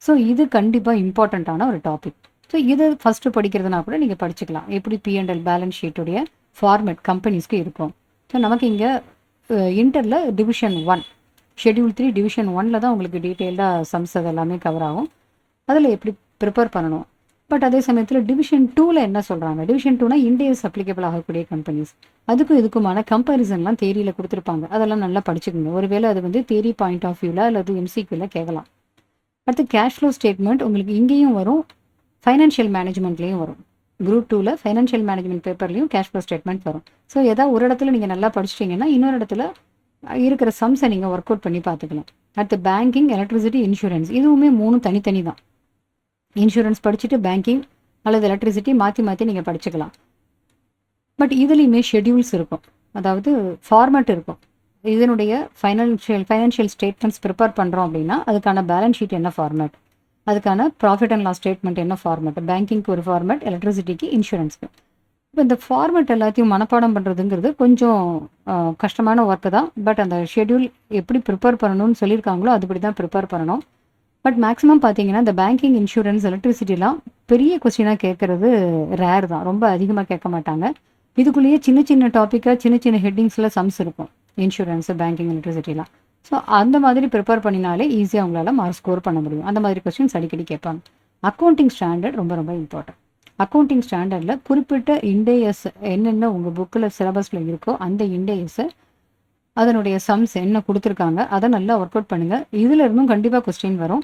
ஸோ இது கண்டிப்பாக இம்பார்ட்டண்ட்டான ஒரு டாபிக். ஸோ இது ஃபஸ்ட்டு படிக்கிறதுனா கூட நீங்கள் படிச்சுக்கலாம். எப்படி P&L பேலன்ஸ் ஷீட்டுடைய ஃபார்மேட் கம்பெனிஸ்க்கு இருக்கும். ஸோ நமக்கு இங்கே இன்டரில் டிவிஷன் 1 ஷெட்யூல் 3 டிவிஷன் 1 தான் உங்களுக்கு டீட்டெயில்டாக சம்ஸ் அது எல்லாமே கவர் ஆகும். அதில் எப்படி ப்ரிப்பேர் பண்ணணும். பட் அதே சமயத்தில் டிவிஷன் 2ல் என்ன சொல்கிறாங்க, டிவிஷன் 2னா இண்டேஸ் அப்ளிகபிள் ஆகக்கூடிய கம்பெனிஸ், அதுக்கும் இதுக்குமான கம்பேரிசன்லாம் தேரியில் கொடுத்துருப்பாங்க. அதெல்லாம் நல்லா படிச்சுக்கோங்க. ஒருவேளை அது வந்து தேரி பாயிண்ட் ஆஃப் வியூவில் அல்லது MCQல கேட்கலாம். அடுத்து கேஷ் ஃப்ளோ ஸ்டேட்மெண்ட் உங்களுக்கு இங்கேயும் வரும், ஃபைனான்ஷியல் மேனேஜ்மெண்ட்லேயும் வரும். குரூப் 2ல் ஃபைனான்ஷியல் மேனேஜ்மெண்ட் பேப்பர்லையும் கேஷ் ஃப்ளோ ஸ்டேட்மெண்ட் வரும். ஸோ ஏதாவது ஒரு இடத்துல நீங்கள் நல்லா படிச்சிட்டிங்கன்னா இன்னொரு இடத்துல இருக்கிற சம்ஸை நீங்கள் ஒர்க் அவுட் பண்ணி பார்த்துக்கலாம். அடுத்து பேங்கிங், எலக்ட்ரிசிட்டி, இன்சூரன்ஸ், இதுவுமே 3 தனித்தனி தான். இன்சூரன்ஸ் படிச்சுட்டு பேங்கிங் அல்லது எலக்ட்ரிசிட்டி மாற்றி நீங்கள் படிச்சுக்கலாம். பட் இதுலேயுமே ஷெட்யூல்ஸ் இருக்கும், அதாவது ஃபார்மேட் இருக்கும். இதனுடைய ஃபைனான்ஷியல் ஸ்டேட்மெண்ட்ஸ் ப்ரிப்பேர் பண்ணுறோம் அப்படின்னா அதுக்கான பேலன்ஸ் ஷீட் என்ன ஃபார்மேட், அதுக்கான ப்ராஃபிட் அண்ட் லாஸ் ஸ்டேட்மெண்ட் என்ன ஃபார்மேட், பேங்கிங்க்கு ஒரு ஃபார்மேட், எலக்ட்ரிசிட்டிக்கு, இன்சூரன்ஸ்க்கு. இப்போ இந்த ஃபார்மேட் எல்லாத்தையும் மனப்பாடம் பண்ணுறதுங்கிறது கொஞ்சம் கஷ்டமான ஒர்க்கு தான். பட் அந்த ஷெட்யூல் எப்படி ப்ரிப்பேர் பண்ணணும்னு சொல்லியிருக்காங்களோ அதுபடி தான் ப்ரிப்பேர் பண்ணணும். பட் மேக்ஸிமம் பார்த்தீங்கன்னா இந்த பேங்கிங், இன்சூரன்ஸ், எலக்ட்ரிசிட்டிலாம் பெரிய கொஸ்டினாக கேட்குறது ரேர் தான், ரொம்ப அதிகமாக கேட்க மாட்டாங்க. இதுக்குள்ளேயே சின்ன சின்ன டாப்பிக்காக சின்ன ஹெட்டிங்ஸில் சம்ஸ் இருக்கும், இன்சூரன்ஸு, பேங்கிங், எலக்ட்ரிசிட்டிலாம். ஸோ அந்த மாதிரி ப்ரிப்பேர் பண்ணினாலே ஈஸியாக உங்களால் மார்க் ஸ்கோர் பண்ண முடியும். அந்த மாதிரி கொஸ்டின்ஸ் அடிக்கடி கேட்பாங்க. அக்கௌண்டிங் ஸ்டாண்டர்ட் ரொம்ப ரொம்ப இம்பார்ட்டன்ட். அக்கௌண்டிங் ஸ்டாண்டர்டில் குறிப்பிட்ட இண்டேயஸ் என்னென்ன உங்கள் புக்கில் சிலபஸில் இருக்கோ அந்த இண்டேயஸை அதனுடைய சம்ஸ் என்ன கொடுத்துருக்காங்க அதை நல்லா ஒர்க் அவுட் பண்ணுங்கள். இதில் இருந்தும் கண்டிப்பாக கொஸ்டின் வரும்.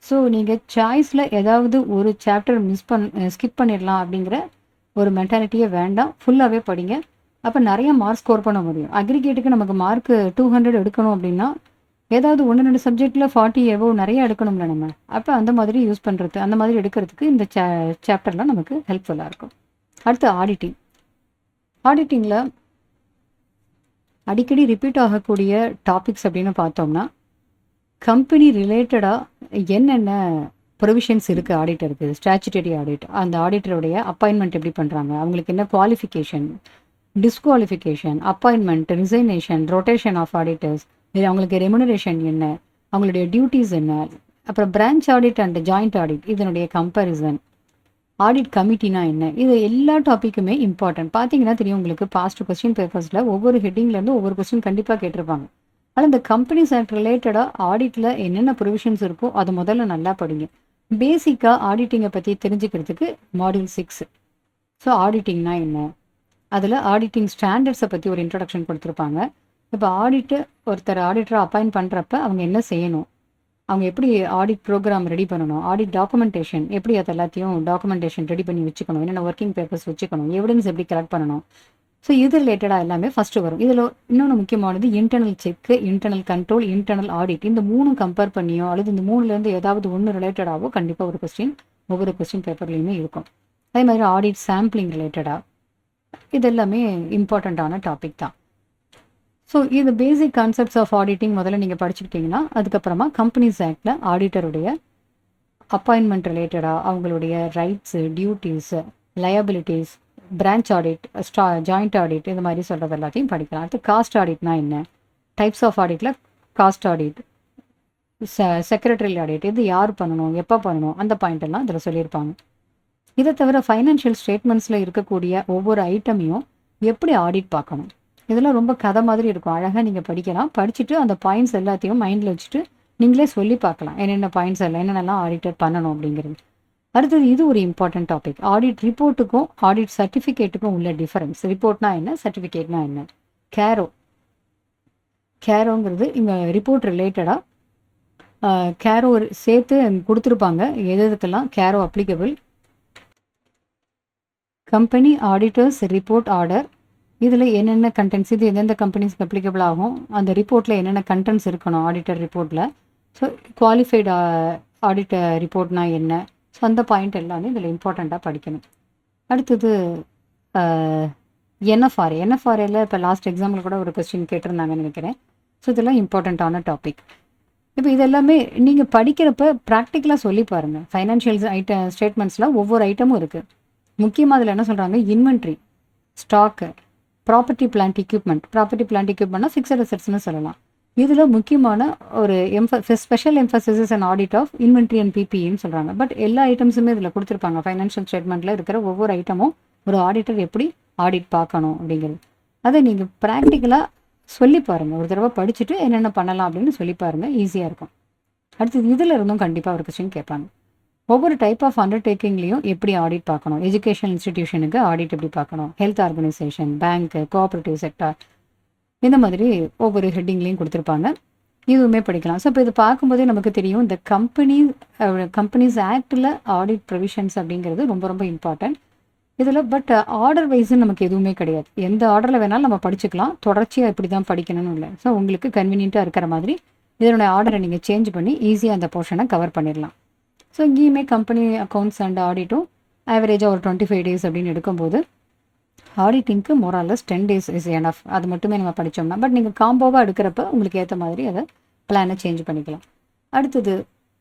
ஸோ நீங்கள் சாய்ஸில் ஏதாவது ஒரு சாப்டர் ஸ்கிப் பண்ணிடலாம் அப்படிங்கிற ஒரு மென்டாலிட்டியே வேண்டாம், ஃபுல்லாகவே படிங்க. அப்போ நிறைய மார்க் ஸ்கோர் பண்ண முடியும். அக்ரிகேட்டுக்கு நமக்கு மார்க்கு 200 எடுக்கணும் அப்படின்னா ஏதாவது 1-2 சப்ஜெக்டில் 40 எவ்வளோ நிறைய எடுக்கணும்ல நம்ம. அப்போ அந்த மாதிரி யூஸ் பண்ணுறது, அந்த மாதிரி எடுக்கிறதுக்கு இந்த சாப்டர்லாம் நமக்கு ஹெல்ப்ஃபுல்லாக இருக்கும். அடுத்து ஆடிட்டிங்கில் அடிக்கடி ரிப்பீட் ஆகக்கூடிய டாபிக்ஸ் அப்படின்னு பார்த்தோம்னா கம்பெனி ரிலேட்டடாக என்னென்ன ப்ரொவிஷன்ஸ் இருக்குது ஆடிட்டருக்கு, ஸ்டாச்சுட்டரி ஆடிட், அந்த ஆடிட்டருடைய அப்பாயின்மெண்ட் எப்படி பண்ணுறாங்க, அவங்களுக்கு என்ன qualification, disqualification, appointment, resignation, rotation of auditors, அவங்களுக்கு ரெமுனரேஷன் என்ன, அவங்களுடைய டியூட்டிஸ் என்ன, அப்புறம் branch audit and joint audit இதனுடைய கம்பேரிசன், ஆடிட் கமிட்டினா என்ன, இது எல்லா டாப்பிக்குமே இம்பார்ட்டன்ட். பார்த்தீங்கன்னா தெரியும் உங்களுக்கு பாஸ்ட் கொஸ்டின் பேப்பர்ஸில் ஒவ்வொரு ஹெட்டிங்லேருந்து ஒவ்வொரு கொஸ்டின் கண்டிப்பாக கேட்டிருப்பாங்க. ஆனால் இந்த கம்பெனிஸ் ஆக்ட் ரிலேட்டடாக ஆடிட்டில் என்னென்ன ப்ரொவிஷன்ஸ் இருக்கோ அதை முதல்ல நல்லா படிங்க. பேசிக்காக ஆடிட்டிங்கை பற்றி தெரிஞ்சுக்கிறதுக்கு மாடியூல் 6. ஸோ ஆடிட்டிங்னா என்ன, அதில் ஆடிட்டிங் ஸ்டாண்டர்ட்ஸை பற்றி ஒரு இன்ட்ரடக்ஷன் கொடுத்துருப்பாங்க. இப்போ ஒருத்தர் ஆடிட்டரை அப்பாயிண்ட் பண்ணுறப்ப அவங்க என்ன செய்யணும், அவங்க எப்படி ஆடிட் ப்ரோக்ராம் ரெடி பண்ணணும், ஆடிட் டாக்குமெண்டேஷன் எப்படி அது எல்லாத்தையும் டாக்குமெண்டேஷன் ரெடி பண்ணி வச்சுக்கணும், என்னென்ன ஒர்க்கிங் பேப்பர்ஸ் வச்சுக்கணும், எவிடன்ஸ் எப்படி கலெக்ட் பண்ணணும். ஸோ இது ரிலேட்டடாக எல்லாமே ஃபஸ்ட்டு வரும். இதில் இன்னொன்று முக்கியமானது இன்டர்னல் செக்கு, இன்டர்னல் கண்ட்ரோல், இன்டர்னல் ஆடிட். இந்த 3 கம்பேர் பண்ணியோ அல்லது இந்த 3லேருந்து ஏதாவது ஒன்று ரிலேட்டடாகவோ கண்டிப்பாக ஒரு கொஸ்டின் ஒவ்வொரு கொஸ்டின் பேப்பர்லேயுமே இருக்கும். அதே மாதிரி ஆடிட் சாம்பிளிங் ரிலேட்டடாக இது எல்லாமே இம்பார்ட்டண்ட்டான டாபிக் தான். ஸோ இது பேசிக் கான்செப்ட்ஸ் ஆஃப் ஆடிட்டிங் முதல்ல நீங்கள் படிச்சுக்கிட்டிங்கன்னா அதுக்கப்புறமா கம்பெனிஸ் ஆக்டில் ஆடிட்டருடைய அப்பாயின்மெண்ட் ரிலேட்டடாக அவங்களுடைய rights, duties, liabilities, branch audit, joint audit இந்த மாதிரி சொல்கிறது எல்லாத்தையும் படிக்கலாம். அடுத்து காஸ்ட் ஆடிட்னா என்ன, டைப்ஸ் ஆஃப் ஆடிட்டில் காஸ்ட் ஆடிட், செக்ரட்டரியல் ஆடிட், இது யார் பண்ணணும், எப்போ பண்ணணும், அந்த பாயிண்ட் எல்லாம் இதில் சொல்லியிருப்பாங்க. இதை தவிர ஃபைனான்ஷியல் ஸ்டேட்மெண்ட்ஸில் இருக்கக்கூடிய ஒவ்வொரு ஐட்டமையும் எப்படி ஆடிட் பார்க்கணும், இதெல்லாம் ரொம்ப கதை மாதிரி இருக்கும். அழகாக நீங்கள் படிக்கலாம். படிச்சுட்டு அந்த பாயிண்ட்ஸ் எல்லாத்தையும் மைண்டில் வச்சுட்டு நீங்களே சொல்லி பார்க்கலாம், என்னென்ன பாயிண்ட்ஸ் எல்லாம் என்னென்னலாம் ஆடிட்டர் பண்ணணும் அப்படிங்கிறது. அடுத்தது இது ஒரு இம்பார்ட்டன்ட் டாபிக். ஆடிட் ரிப்போர்ட்டுக்கும் ஆடிட் சர்டிஃபிகேட்டுக்கும் உள்ள டிஃபரன்ஸ். ரிப்போர்ட்னா என்ன, சர்டிஃபிகேட்னா என்ன. கேரோங்கிறது இங்கே ரிப்போர்ட் ரிலேட்டடாக கேரோ சேர்த்து கொடுத்துருப்பாங்க. எதுக்கெல்லாம் CARO applicable. Company auditors report order, இதில் என்னென்ன கண்டென்ட்ஸ், இது எந்தெந்த கம்பெனிஸ்க்கு அப்ளிகபிள் ஆகும், அந்த ரிப்போர்ட்டில் என்னென்ன கண்டென்ட்ஸ் இருக்கணும் ஆடிட்டர் ரிப்போர்ட்டில். ஸோ குவாலிஃபைடு ஆடிட்டர் ரிப்போர்ட்னா என்ன, ஸோ அந்த பாயிண்ட் எல்லாமே இதில் இம்பார்ட்டண்ட்டாக படிக்கணும். அடுத்தது என்எஃப்ஆர்ஏல இப்போ லாஸ்ட் எக்ஸாம்பிள் கூட ஒரு கொஸ்டின் கேட்டிருந்தாங்கன்னு நினைக்கிறேன். ஸோ இதெல்லாம் இம்பார்ட்டண்ட்டான டாபிக். இப்போ இதெல்லாமே நீங்கள் படிக்கிறப்ப ப்ராக்டிக்கலாக சொல்லி பாருங்கள். ஃபைனான்ஷியல் ஸ்டேட்மெண்ட்ஸில் ஒவ்வொரு ஐட்டமும் இருக்குது. முக்கியமாக அதில் என்ன சொல்கிறாங்க, இன்வென்ட்ரி, ஸ்டாக்கு, ப்ராப்பர்ட்டி பிளான்ட் எக்யூப்மெண்ட்னா ஃபிக்ஸட் அசெட்ஸ்னு சொல்லலாம். இதில் முக்கியமான ஒரு special emphasis and audit of inventory and பிபிஇன்னு சொல்கிறாங்க. பட் எல்லா ஐட்டம்ஸுமே இதில் கொடுத்துருப்பாங்க. ஃபைனான்ஷியல் ஸ்டேட்மெண்ட்டில் இருக்கிற ஒவ்வொரு ஐட்டமும் ஒரு ஆடிட்டர் எப்படி ஆடிட் பார்க்கணும் அப்படிங்கிறது. அதை நீங்கள் ப்ராக்டிக்கலாக சொல்லி பாருங்கள். ஒரு தடவை படிச்சுட்டு என்னென்ன பண்ணலாம் அப்படின்னு சொல்லி பாருங்கள், ஈஸியாக இருக்கும். அடுத்தது இதில் இருந்தும் கண்டிப்பாக ஒரு கொஸ்டின் கேட்பாங்க. ஒவ்வொரு டைப் ஆஃப் அண்டர்டேக்கிங்லேயும் எப்படி ஆடிட் பார்க்கணும், எஜுகேஷன் இன்ஸ்டிடியூஷனுக்கு ஆடிட் எப்படி பார்க்கணும், ஹெல்த் ஆர்கனைசேஷன், பேங்க்கு, கோஆப்ரேட்டிவ் செக்டார், இந்த மாதிரி ஒவ்வொரு ஹெட்டிங்லேயும் கொடுத்துருப்பாங்க. இதுவுமே படிக்கலாம். ஸோ இப்போ இது பார்க்கும்போதே நமக்கு தெரியும், இந்த கம்பெனிஸ் ஆக்டில் ஆடிட் ப்ரொவிஷன்ஸ் அப்படிங்கிறது ரொம்ப ரொம்ப இம்பார்ட்டன்ட் இதில். பட் ஆர்டர் வைஸ்ன்னு நமக்கு எதுவுமே கிடையாது. எந்த ஆர்டரில் வேணாலும் நம்ம படிச்சுக்கலாம். தொடர்ச்சியாக இப்படி தான் படிக்கணும்னு இல்லை. ஸோ உங்களுக்கு கன்வீனியண்ட்டாக இருக்கிற மாதிரி இதனுடைய ஆர்டரை நீங்கள் சேஞ்ச் பண்ணி ஈஸியாக அந்த போர்ஷனை கவர் பண்ணிடலாம். ஸோ இங்கேயுமே கம்பெனி அக்கௌண்ட்ஸ் அண்ட் ஆடிட்டும் ஆவரேஜாக ஒரு 25 days அப்படின்னு எடுக்கும்போது ஆடிட்டிங்க்கு மோராலஸ் 10 days இஸ் எனஃப். அது மட்டுமே நம்ம படித்தோம்னா. பட் நீங்கள் காம்போவாக எடுக்கிறப்ப உங்களுக்கு ஏற்ற மாதிரி அதை பிளானை சேஞ்ச் பண்ணிக்கலாம். அடுத்தது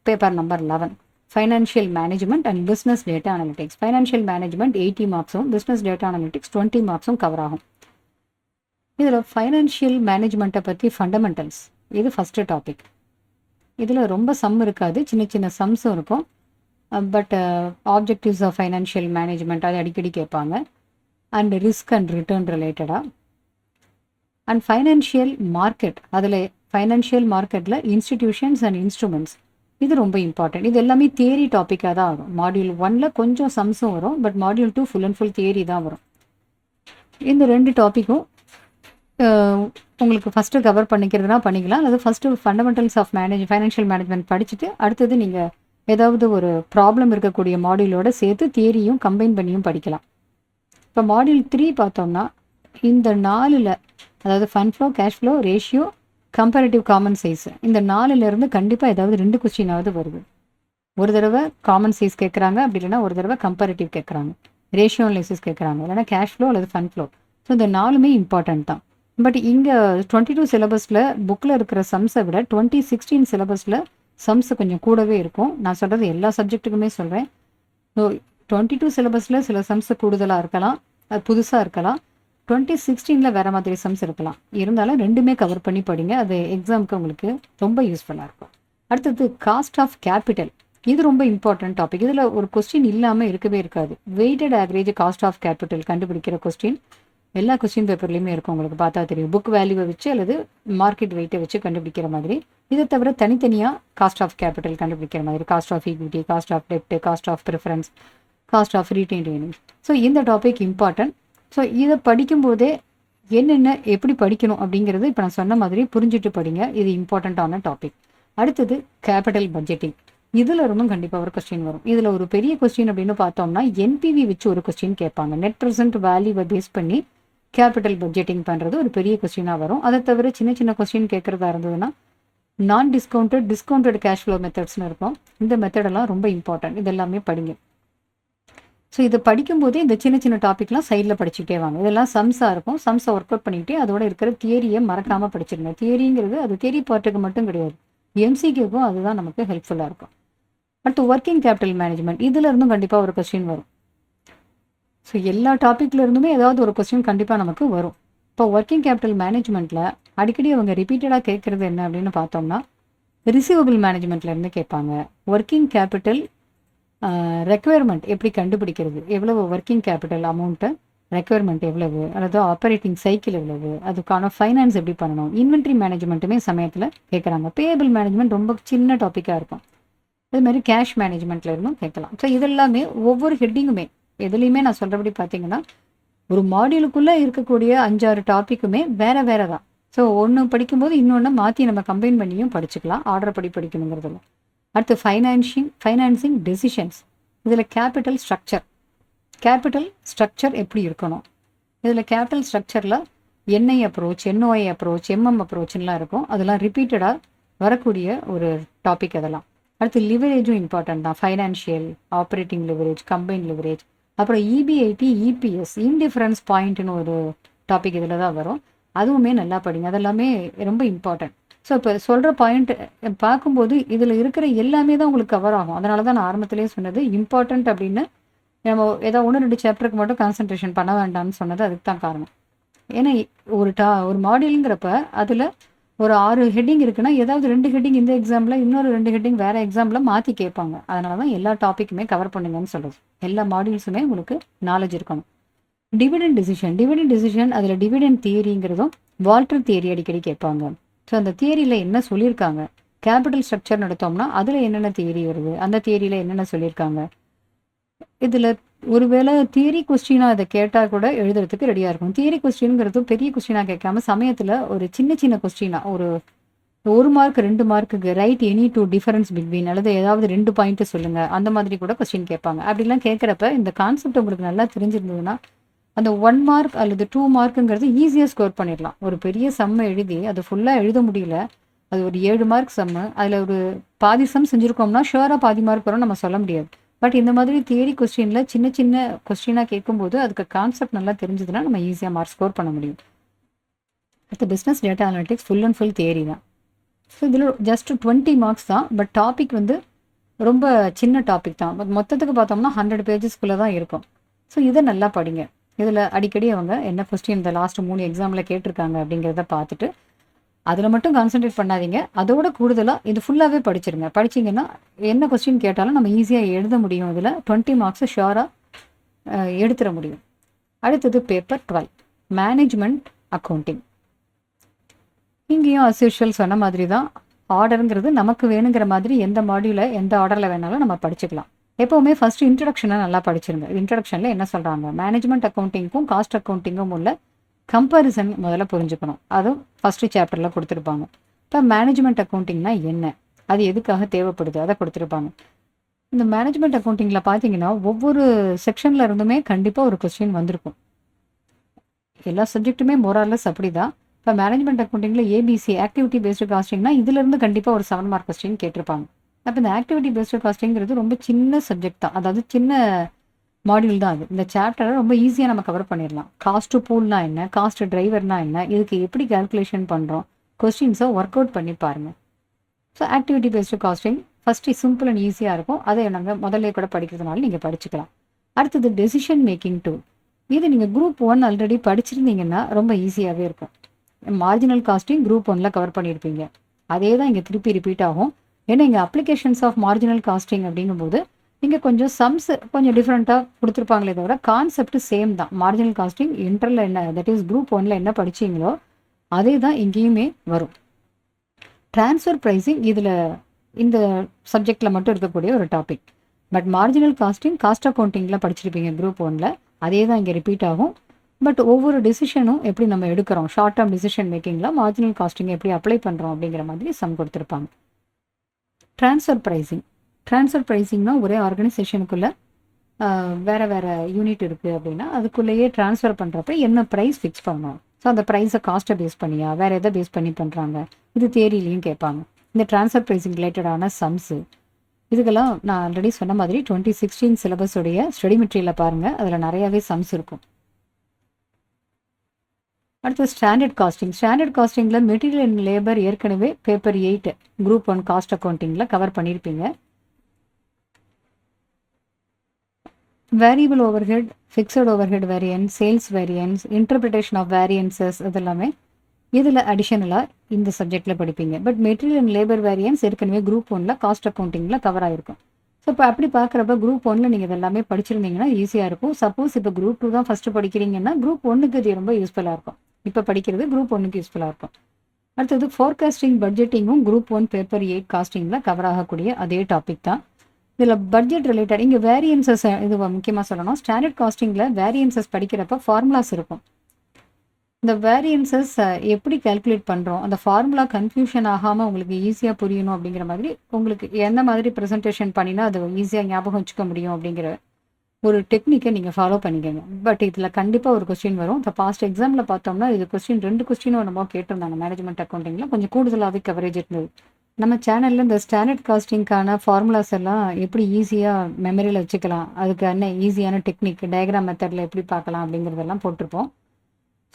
paper number 11, financial management and business data analytics. Financial management 80 marksம் பிஸ்னஸ் டேட்டா அனலிட்டிக்ஸ் 20 marksம் கவர் ஆகும். இதில் ஃபைனான்ஷியல் மேனேஜ்மெண்ட்டை பற்றி ஃபண்டமெண்டல்ஸ், இது ஃபஸ்ட்டு டாபிக். இதில் ரொம்ப சம் இருக்காது, சின்ன சின்ன சம்ஸும் இருக்கும். But objectives of financial management அது அடிக்கடி கேட்பாங்க. அண்ட் ரிஸ்க் அண்ட் ரிட்டர்ன் ரிலேட்டடாக. அண்ட் ஃபைனான்ஷியல் மார்க்கெட், அதில் ஃபைனான்ஷியல் மார்க்கெட்டில் இன்ஸ்டிடியூஷன்ஸ் அண்ட் இன்ஸ்ட்ருமெண்ட்ஸ், இது ரொம்ப இம்பார்ட்டன்ட். இது எல்லாமே தியரி டாப்பிக்காக தான் ஆகும். மாடியூல் 1ல் கொஞ்சம் சம்ஸும் வரும். But module 2 full and full theory தான் வரும். இந்த 2 டாப்பிக்கும் உங்களுக்கு ஃபஸ்ட்டு கவர் பண்ணிக்கிறதுனா பண்ணிக்கலாம். அல்லது first fundamentals of financial management படிச்சுட்டு அடுத்தது நீங்கள் ஏதாவது ஒரு ப்ராப்ளம் இருக்கக்கூடிய மாடியூலோடு சேர்த்து தியரியும் கம்பைன் பண்ணியும் படிக்கலாம். இப்போ மாடியூல் 3 பார்த்தோம்னா இந்த 4ல், அதாவது fund flow, cash flow, ratio, comparative common size, இந்த 4லேருந்து கண்டிப்பாக ஏதாவது 2 கொஸ்டினாவது வருது. ஒரு தடவை காமன் சைஸ் கேட்குறாங்க, அப்படி இல்லைனா ஒரு தடவை கம்பேரிட்டிவ் கேட்குறாங்க, ரேஷியோ அனாலிசிஸ் கேட்குறாங்க, இல்லைனா கேஷ் ஃப்ளோ அல்லது ஃபண்ட் ஃப்ளோ. ஸோ இந்த 4மே இம்பார்ட்டன்ட் தான். பட் இங்கே 22 சிலபஸில் புக்கில் இருக்கிற சம்ஸை விட 2016 சிலபஸில் சம்ஸ் கொஞ்சம் கூடவே இருக்கும். நான் சொல்கிறது எல்லா சப்ஜெக்ட்டுக்குமே சொல்கிறேன். ஸோ 22 சிலபஸில் சில சம்ஸ் கூடுதலாக இருக்கலாம், அது புதுசாக இருக்கலாம். 2016 வேறு மாதிரி சம்ஸ் இருக்கலாம். இருந்தாலும் 2மே கவர் பண்ணி படிங்க. அது எக்ஸாமுக்கு உங்களுக்கு ரொம்ப யூஸ்ஃபுல்லாக இருக்கும். அடுத்தது காஸ்ட் ஆஃப் கேபிட்டல், இது ரொம்ப இம்பார்ட்டன்ட் டாபிக். இதில் ஒரு கொஸ்டின் இல்லாமல் இருக்கவே இருக்காது. Weighted average cost of capital கண்டுபிடிக்கிற கொஸ்டின் எல்லா கொஸ்டின் பேப்பர்லேயுமே இருக்கும். உங்களுக்கு பார்த்தா தெரியும். புக் வேல்யூவை வச்சு அல்லது மார்க்கெட் வெயிட்டை வச்சு கண்டுபிடிக்கிற மாதிரி. இதை தவிர தனித்தனியாக காஸ்ட் ஆஃப் கேபிட்டல் கண்டுபிடிக்கிற மாதிரி, cost of equity, cost of டெப்ட், cost of preference, cost of retained earnings. So இந்த டாபிக் இம்பார்ட்டன்ட். ஸோ இதை படிக்கும்போதே என்னென்ன எப்படி படிக்கணும் அப்படிங்கிறது இப்போ நான் சொன்ன மாதிரி புரிஞ்சுட்டு படிங்க. இது இம்பார்ட்டண்ட்டான டாபிக். அடுத்தது கேபிட்டல் பட்ஜெட்டிங். இதில் இருந்தும் கண்டிப்பாக ஒரு கொஸ்டின் வரும். இதில் ஒரு பெரிய கொஸ்டின் அப்படின்னு பார்த்தோம்னா என்பிவி வச்சு ஒரு கொஸ்டின் கேட்பாங்க. நெட் ப்ரெசென்ட் வேல்யூவை பேஸ் பண்ணி கேபிட்டல் பட்ஜெட்டிங் பண்ணுறது ஒரு பெரிய கொஸ்டினாக வரும். அதை தவிர சின்ன சின்ன கொஸ்டின் கேட்குறதா இருந்ததுன்னா நான் டிஸ்கவுண்டட் கேஷ் ஃப்ளோ மெத்தட்ஸ்னு இருக்கும். இந்த மெத்தடெல்லாம் ரொம்ப இம்பார்ட்டன்ட். இதெல்லாமே படிங்க. ஸோ இதை படிக்கும்போதே இந்த சின்ன சின்ன டாப்பிக்லாம் சைடில் படிச்சுட்டே வாங்க. இதெல்லாம் சம்ஸாக இருக்கும். சம்ஸை ஒர்க் அவுட் பண்ணிக்கிட்டே அதோட இருக்கிற தியரியை மறக்காமல் படிச்சிருங்க. தியரிங்கிறது அது தியரி பார்ட்டுக்கு மட்டும் கிடையாது, எம்சிக்யூக்கும் அதுதான் நமக்கு ஹெல்ப்ஃபுல்லாக இருக்கும். அடுத்து ஒர்க்கிங் கேபிட்டல் மேனேஜ்மெண்ட், இதில் இருந்தும் கண்டிப்பாக ஒரு கொஸ்டின் வரும். ஸோ எல்லா டாப்பிக்ல இருந்துமே ஏதாவது ஒரு கொஸ்டின் கண்டிப்பாக நமக்கு வரும். இப்போ ஒர்க்கிங் கேபிட்டல் மேனேஜ்மெண்ட்டில் அடிக்கடி அவங்க ரிப்பீட்டடாக கேட்குறது என்ன அப்படின்னு பார்த்தோம்னா ரிசீவபிள் மேனேஜ்மெண்ட்லேருந்து கேட்பாங்க. ஒர்க்கிங் கேபிட்டல் ரெக்குயர்மெண்ட் எப்படி கண்டுபிடிக்கிறது, எவ்வளவு ஒர்க்கிங் கேபிட்டல் அமௌண்ட்டு ரெக்குயர்மெண்ட் எவ்வளவு, அல்லது ஆப்பரேட்டிங் சைக்கிள் எவ்வளவு, அதுக்கான ஃபைனான்ஸ் எப்படி பண்ணணும், இன்வென்ட்ரி மேனேஜ்மெண்ட்டுமே சமயத்தில் கேட்குறாங்க. பேயபிள் மேனேஜ்மெண்ட் ரொம்ப சின்ன டாப்பிக்காக இருக்கும். அது மாதிரி கேஷ் மேனேஜ்மெண்ட்டில் இருந்தும் கேட்கலாம். ஸோ இதெல்லாமே ஒவ்வொரு ஹெட்டிங்குமே எதுலேயுமே நான் சொல்கிறபடி பார்த்தீங்கன்னா ஒரு மாடியூலுக்குள்ளே இருக்கக்கூடிய 5-6 டாப்பிக்குமே வேறு வேறு தான். ஸோ ஒன்று படிக்கும்போது இன்னொன்று மாற்றி நம்ம கம்பைன் பண்ணியும் படிச்சுக்கலாம், ஆர்டர் படி படிக்கணுங்கிறதுல. அடுத்து ஃபைனான்சிங் டெசிஷன்ஸ். இதில் கேபிட்டல் ஸ்ட்ரக்சர் எப்படி இருக்கணும், இதில் கேபிட்டல் ஸ்ட்ரக்சரில் NI approach, NOI approach, MM அப்ரோச்லாம் இருக்கும். அதெல்லாம் ரிப்பீட்டடாக வரக்கூடிய ஒரு டாபிக் அதெல்லாம். அடுத்து லிவரேஜும் இம்பார்ட்டன்ட் தான். Financial, operating leverage, combine leverage. அப்புறம் இபிஐடி, இபிஎஸ், இன்டிஃபரன்ஸ் பாயிண்ட்னு ஒரு டாபிக் இதில் தான் வரும். அதுவுமே நல்லா படிங்க, அதெல்லாமே ரொம்ப இம்பார்ட்டன்ட். ஸோ இப்போ சொல்கிற பாயிண்ட் பார்க்கும்போது இதில் இருக்கிற எல்லாமே தான் உங்களுக்கு கவர் ஆகும். அதனால தான் நான் ஆரம்பத்திலேயே சொன்னது இம்பார்ட்டன்ட் அப்படின்னு. நம்ம ஏதோ 1-2 சாப்டருக்கு மட்டும் கான்சன்ட்ரேஷன் பண்ண வேண்டாம்னு சொன்னது அதுக்கு தான் காரணம். ஏன்னா ஒரு மாடியூலுங்கிறப்ப அதில் ஒரு 6 ஹெட்டிங் இருக்குன்னா ஏதாவது 2 ஹெட்டிங் இந்த எக்ஸாமில், இன்னொரு 2 ஹெட்டிங் வேறு எக்ஸாமில் மாற்றி கேட்பாங்க. அதனால தான் எல்லா டாப்பிக்குமே கவர் பண்ணுங்கன்னு சொல்கிறது. எல்லா மாடியூல்ஸுமே உங்களுக்கு நாலேஜ் இருக்கணும். டிவிடெண்ட் டிசிஷன் அதில் டிவிடெண்ட் தியரிங்கிறதும் வால்டர் தியரி அடிக்கடி கேட்பாங்க. ஸோ அந்த தியரியில் என்ன சொல்லியிருக்காங்க, கேபிட்டல் ஸ்ட்ரக்சர் நடத்தோம்னா அதில் என்னென்ன தியரி வருது, அந்த தியரியில் என்னென்ன சொல்லியிருக்காங்க. இதில் ஒருவேளை தியரி கொஸ்டினாக அதை கேட்டால் கூட எழுதுறதுக்கு ரெடியாக இருக்கும். தியரி கொஸ்டின்ங்கிறது பெரிய கொஸ்டினாக கேட்காம சமயத்தில் ஒரு சின்ன கொஸ்டினாக ஒரு 1 மார்க் 2 மார்க்குக்கு ரைட் எனி 2 டிஃபரன்ஸ் பிட்வீன், அல்லது ஏதாவது 2 பாயிண்ட்டு சொல்லுங்கள், அந்த மாதிரி கூட கொஸ்டின் கேட்பாங்க. அப்படிலாம் கேட்குறப்ப இந்த கான்செப்ட் உங்களுக்கு நல்லா தெரிஞ்சிருந்ததுன்னா அந்த 1 மார்க் அல்லது 2 மார்க்குங்கிறது ஈஸியாக ஸ்கோர் பண்ணிடலாம். ஒரு பெரிய சம்மை எழுதி அது ஃபுல்லாக எழுத முடியல, அது ஒரு 7 மார்க் சம்மு, அதில் ஒரு பாதி சம் செஞ்சுருக்கோம்னா ஷுவராக பாதி மார்க் வரும் நம்ம சொல்ல முடியாது. பட் இந்த மாதிரி தியரி கொஸ்டினில் சின்ன கொஸ்டினாக கேட்கும்போது அதுக்கு கான்செப்ட் நல்லா தெரிஞ்சதுன்னா நம்ம ஈஸியாக மார்க் ஸ்கோர் பண்ண முடியும். அடுத்து business data analytics full and full theory தான். ஸோ இதில் ஜஸ்ட் 20 மார்க்ஸ் தான். பட் டாபிக் வந்து ரொம்ப சின்ன டாபிக் தான். பட் மொத்தத்துக்கு பார்த்தோம்னா 100 பேஜஸ்க்குள்ளே தான் இருக்கும். ஸோ இதை நல்லா படிங்க. இதில் அடிக்கடி அவங்க என்ன கொஸ்டின் இந்த லாஸ்ட் 3 எக்ஸாமில் கேட்டிருக்காங்க அப்படிங்கிறத பார்த்துட்டு அதில் மட்டும் கான்சென்ட்ரேட் பண்ணாதீங்க. அதோட கூடுதலாக இது ஃபுல்லாகவே படிச்சிருங்க. படிச்சிங்கன்னா என்ன கொஸ்டின் கேட்டாலும் நம்ம ஈஸியாக எழுத முடியும். இதில் 20 மார்க்ஸை ஷுவராக எடுத்துட முடியும். அடுத்தது பேப்பர் 12 மேனேஜ்மெண்ட் அக்கௌண்டிங். இங்கேயும் அஸ் யூஷுவல் சொன்ன மாதிரி தான். ஆர்டருங்கிறது நமக்கு வேணுங்கிற மாதிரி எந்த மாடியூலை எந்த ஆர்டரில் வேணாலும் நம்ம படிச்சுக்கலாம். எப்போவுமே ஃபஸ்ட்டு இன்ட்ரடக்ஷனை நல்லா படிச்சிருங்க. இன்ட்ரடக்ஷனில் என்ன சொல்கிறாங்க, மேனேஜ்மெண்ட் அக்கௌண்டிங்க்கும் காஸ்ட் அக்கௌண்டிங்கும் உள்ள கம்பேரிசன் முதல்ல புரிஞ்சுக்கணும். அதுவும் ஃபஸ்ட்டு சாப்டரில் கொடுத்துருப்பாங்க. இப்போ மேனேஜ்மெண்ட் அக்கௌண்டிங்னா என்ன, அது எதுக்காக தேவைப்படுது, அதை கொடுத்துருப்பாங்க. இந்த மேனேஜ்மெண்ட் அக்கௌண்டிங்கில் பார்த்தீங்கன்னா ஒவ்வொரு செக்ஷனில் இருந்துமே கண்டிப்பாக ஒரு கொஸ்டின் வந்திருக்கும். எல்லா சப்ஜெக்ட்டுமே மோரார்லெஸ் அப்படி தான். இப்போ மேனேஜ்மெண்ட் அக்கௌண்டிங்கில் ஏபிசி ஆக்டிவிட்டி பேஸ்டு காஸ்டிங்னா இதிலிருந்து கண்டிப்பாக ஒரு 7 மார்க் கொஸ்டின் கேட்டிருப்பாங்க. அப்போ இந்த ஆக்டிவிட்டி பேஸ்டு காஸ்டிங்கிறது ரொம்ப சின்ன சப்ஜெக்ட் தான், அதாவது சின்ன மாடியூல் தான் அது. இந்த சாப்டரை ரொம்ப ஈஸியாக நம்ம கவர் பண்ணிடலாம். காஸ்ட் பூல்னா என்ன, காஸ்ட் டிரைவர்னா என்ன, இதுக்கு எப்படி கால்குலேஷன் பண்ணுறோம், கொஸ்டின்ஸை ஒர்க் அவுட் பண்ணி பாருங்கள். So activity based costing first simple and ஈஸியாக இருக்கும். அதை நாங்கள் முதல்ல கூட படிக்கிறதுனால நீங்கள் படிச்சுக்கலாம். அடுத்தது டெசிஷன் மேக்கிங் டூல். இது நீங்கள் குரூப் 1 ஆல்ரெடி படிச்சிருந்தீங்கன்னா ரொம்ப ஈஸியாகவே இருக்கும். மார்ஜினல் காஸ்டிங் குரூப் 1ல் கவர் பண்ணியிருப்பீங்க. அதே தான் இங்கே திருப்பி ரிப்பீட் ஆகும். ஏன்னா இங்கே அப்ளிகேஷன்ஸ் ஆஃப் மார்ஜினல் காஸ்டிங் அப்படிங்கும்போது இங்கே கொஞ்சம் சம்ஸ் கொஞ்சம் டிஃப்ரெண்ட்டாக கொடுத்துருப்பாங்களே தவிர கான்செப்ட் சேம் தான். மார்ஜினல் காஸ்டிங் இன்டரில் என்ன, தட் இஸ் குரூப் 1ல் என்ன படிச்சிங்களோ அதே தான் இங்கேயுமே வரும். ட்ரான்ஸ்ஃபர் ப்ரைஸிங் இதில் இந்த சப்ஜெக்டில் மட்டும் இருக்கக்கூடிய ஒரு topic. But marginal costing cost அக்கௌண்டிங்கில் படிச்சிருப்பீங்க குரூப் 1ல், அதே தான் இங்கே ரிப்பீட் ஆகும். பட் ஒவ்வொரு டிசிஷனும் எப்படி நம்ம எடுக்கிறோம், ஷார்ட் டேர்ம் டிசிஷன் மேக்கிங்கில் மார்ஜினல் காஸ்டிங் எப்படி அப்ளை பண்ணுறோம் அப்படிங்கிற மாதிரி சம் கொடுத்துருப்பாங்க. ட்ரான்ஸ்ஃபர் ப்ரைஸிங்னா ஒரே ஆர்கனைசேஷனுக்குள்ளே வேறு வேறு யூனிட் இருக்குது அப்படின்னா அதுக்குள்ளேயே ட்ரான்ஸ்ஃபர் பண்ணுறப்ப என்ன ப்ரைஸ் ஃபிக்ஸ் பண்ணணும். ஸோ அந்த ப்ரைஸை காஸ்ட்டை பேஸ் பண்ணியா வேறு எதை பேஸ் பண்ணி பண்ணுறாங்க, இது தியரிலையும் கேட்பாங்க. இந்த ட்ரான்ஸ்ஃபர் ப்ரைஸிங் ரிலேட்டடான சம்ஸு இதுக்கெல்லாம் நான் ஆல்ரெடி சொன்ன மாதிரி 2016 சிலபஸுடைய ஸ்டடி மெட்டீரியலை பாருங்கள், அதில் நிறையாவே சம்ஸ் இருக்கும். அடுத்து ஸ்டாண்டர்ட் காஸ்டிங்கில் மெட்டீரியல் அண்ட் லேபர் ஏற்கனவே பேப்பர் 8 குரூப் 1 காஸ்ட் அக்கௌண்டிங்கில் கவர் பண்ணியிருப்பீங்க. Variable overhead, fixed overhead variance, sales variance, interpretation of variances இதெல்லாமே இதில் அடிஷனலாக இந்த சப்ஜெக்டில் படிப்பீங்க. But material and labour variance ஏற்கனவே குரூப் 1ல் காஸ்ட் அக்கௌண்டிங்கில் கவர் ஆகிருக்கும். ஸோ இப்போ அப்படி பார்க்குறப்ப குரூப் ஒன்னில் நீங்கள் இதெல்லாமே படிச்சிருந்தீங்கன்னா ஈஸியாக இருக்கும். சப்போஸ் இப்போ குரூப் 2 தான் ஃபஸ்ட்டு படிக்கிறீங்கன்னா குரூப் 1க்கு இது ரொம்ப யூஸ்ஃபுல்லாக இருக்கும். இப்போ படிக்கிறது குரூப் 1க்கு யூஸ்ஃபுல்லாக இருக்கும். அடுத்தது ஃபோர்காஸ்டிங் பட்ஜெட்டிங்கும் குரூப் 1 பேப்பர் 8 காஸ்டிங்கில் கவர் ஆகக்கூடிய அதே டாபிக் தான். இதில் பட்ஜெட் ரிலேட்டட் இங்கே வேரியன்சஸ் இது முக்கியமாக சொல்லணும். ஸ்டாண்டர்ட் காஸ்டிங்கில் வேரியன்சஸ் படிக்கிறப்ப ஃபார்முலாஸ் இருக்கும். இந்த வேரியன்சஸ் எப்படி கால்குலேட் பண்ணுறோம், அந்த ஃபார்முலா கன்ஃபியூஷன் ஆகாமல் உங்களுக்கு ஈஸியாக புரியணும் அப்படிங்கிற மாதிரி உங்களுக்கு எந்த மாதிரி ப்ரெசன்டேஷன் பண்ணினா அது ஈஸியாக ஞாபகம் வச்சுக்க முடியும் அப்படிங்கிற ஒரு டெக்னிக்கை நீங்கள் ஃபாலோ பண்ணிக்கோங்க. பட் இதில் கண்டிப்பாக ஒரு கொஸ்டின் வரும். இந்த பாஸ்ட் எக்ஸாமில் பார்த்தோம்னா இது கொஸ்டின் 2 கொஸ்டினும் நம்ம கேட்டிருந்தாங்க. மேனேஜ்மெண்ட் அக்கௌண்டிங்கில் கொஞ்சம் கூடுதலாகவே கவரேஜ் இருந்தது. நம்ம சேனலில் இந்த ஸ்டாண்டர்ட் காஸ்டிங்கான ஃபார்முலாஸ் எல்லாம் எப்படி ஈஸியாக மெமரியில் வச்சுக்கலாம், அதுக்கு என்ன ஈஸியான டெக்னிக் டயக்ராம் மெத்தடில் எப்படி பார்க்கலாம் அப்படிங்கிறதெல்லாம் போட்டிருப்போம்.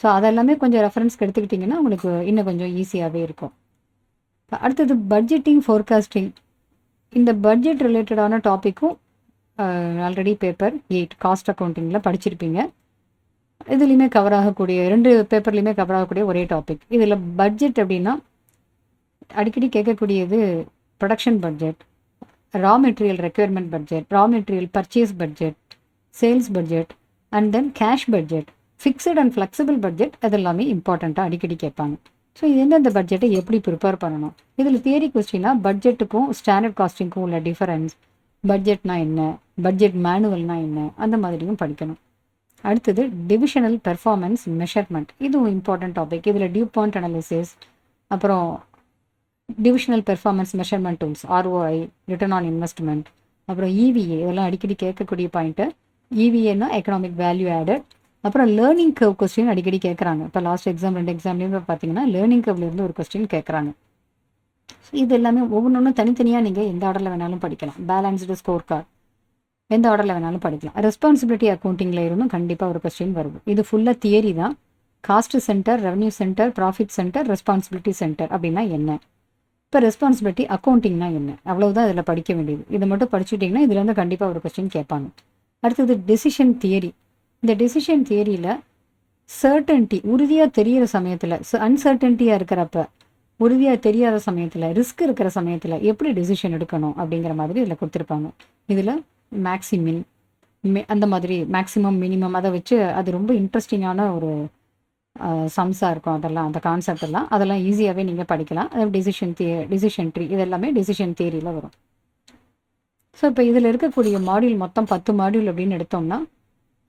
ஸோ அதெல்லாமே கொஞ்சம் ரெஃபரன்ஸ்க்கு எடுத்துக்கிட்டிங்கன்னா உங்களுக்கு இன்னும் கொஞ்சம் ஈஸியாகவே இருக்கும். அடுத்தது பட்ஜெட்டிங் ஃபோர்காஸ்டிங். இந்த பட்ஜெட் ரிலேட்டடான டாப்பிக்கும் ஆல்ரெடி பேப்பர் 8 காஸ்ட் அக்கௌண்டிங்கில் படிச்சிருப்பீங்க. இதுலேயுமே கவர் ஆகக்கூடிய 2 பேப்பர்லேயுமே கவர் ஆகக்கூடிய ஒரே டாபிக். இதில் பட்ஜெட் அப்படின்னா அடிக்கடி கேட்கக்கூடியது production budget, raw material requirement budget, raw material purchase budget, sales budget and then cash budget, fixed and flexible budget. அதெல்லாமே இம்பார்ட்டண்ட்டாக அடிக்கடி கேட்பாங்க. ஸோ எந்தெந்த பட்ஜெட்டை எப்படி ப்ரிப்பேர் பண்ணணும், இதில் தியரி கொஸ்டினாக பட்ஜெட்டுக்கும் ஸ்டாண்டர்ட் காஸ்டிங்க்கும் உள்ள டிஃபரன்ஸ், பட்ஜெட்னா என்ன, பட்ஜெட் மேனுவல்னா என்ன, அந்த மாதிரியும் படிக்கணும். அடுத்தது டிவிஷனல் பெர்ஃபார்மன்ஸ் மெஷர்மெண்ட். இதுவும் இம்பார்ட்டன்ட் டாபிக். இதில் டியூ பாயிண்ட் அனாலிசிஸ், அப்புறம் divisional performance measurement tools, ROI, return on investment, அப்புறம் இவிஏ, இதெல்லாம் அடிக்கடி கேட்கக்கூடிய பாயிண்ட்டு. இவிஏன்னா எக்கனாமிக் வேல்யூ ஆடட். அப்புறம் லேர்னிங் கர்வ் கொஸ்டின் அடிக்கடி கேட்குறாங்க. இப்போ லாஸ்ட் எக்ஸாம் 2 எக்ஸாம்லேயுமே பார்த்தீங்கன்னா லேர்னிங் கர்வ்லேருந்து ஒரு கொஸ்டின் கேட்குறாங்க. இது எல்லாமே ஒவ்வொன்றும் தனித்தனியாக நீங்கள் எந்த ஆர்டரில் வேணாலும் படிக்கலாம். பேலன்ஸ்டு ஸ்கோர் கார்டு எந்த ஆர்டரில் வேணாலும் படிக்கலாம். ரெஸ்பான்சிபிலிட்டி அக்கௌண்டிங்கில் இருந்தும் கண்டிப்பாக ஒரு கொஸ்டின் வருது. இது ஃபுல்லாக தியரி தான். Cost centre, revenue centre, profit centre, responsibility centre அப்படின்னா என்ன, இப்போ ரெஸ்பான்சிபிலிட்டி அக்கௌண்டிங்னா என்ன, அவ்வளவுதான் இதில் படிக்க வேண்டியது. இதை மட்டும் படிச்சுட்டிங்கன்னா இதுலேருந்து கண்டிப்பாக ஒரு கொஸ்டின் கேட்பாங்க. அடுத்தது டெசிஷன் தியரி. இந்த டெசிஷன் தியரியில் சர்டன்ட்டி உறுதியாக தெரிகிற சமயத்தில், அன்சர்டன்ட்டியாக இருக்கிறப்ப, உறுதியாக தெரியாத சமயத்தில், ரிஸ்க் இருக்கிற சமயத்தில் எப்படி டெசிஷன் எடுக்கணும் அப்படிங்கிற மாதிரி இதில் கொடுத்துருப்பாங்க. இதில் மேக்ஸிமின் அந்த மாதிரி மேக்ஸிமம் மினிமம் அதை வச்சு அது ரொம்ப இன்ட்ரெஸ்டிங்கான ஒரு சம்ஸாக இருக்கும். அதெல்லாம் அந்த கான்செப்ட் எல்லாம் அதெல்லாம் ஈஸியாகவே நீங்கள் படிக்கலாம். அது டிசிஷன் ட்ரீ இதெல்லாமே டிசிஷன் தியரியில் வரும். ஸோ இப்போ இதில் இருக்கக்கூடிய மாடியூல் மொத்தம் 10 மாடியூல் அப்படின்னு எடுத்தோம்னா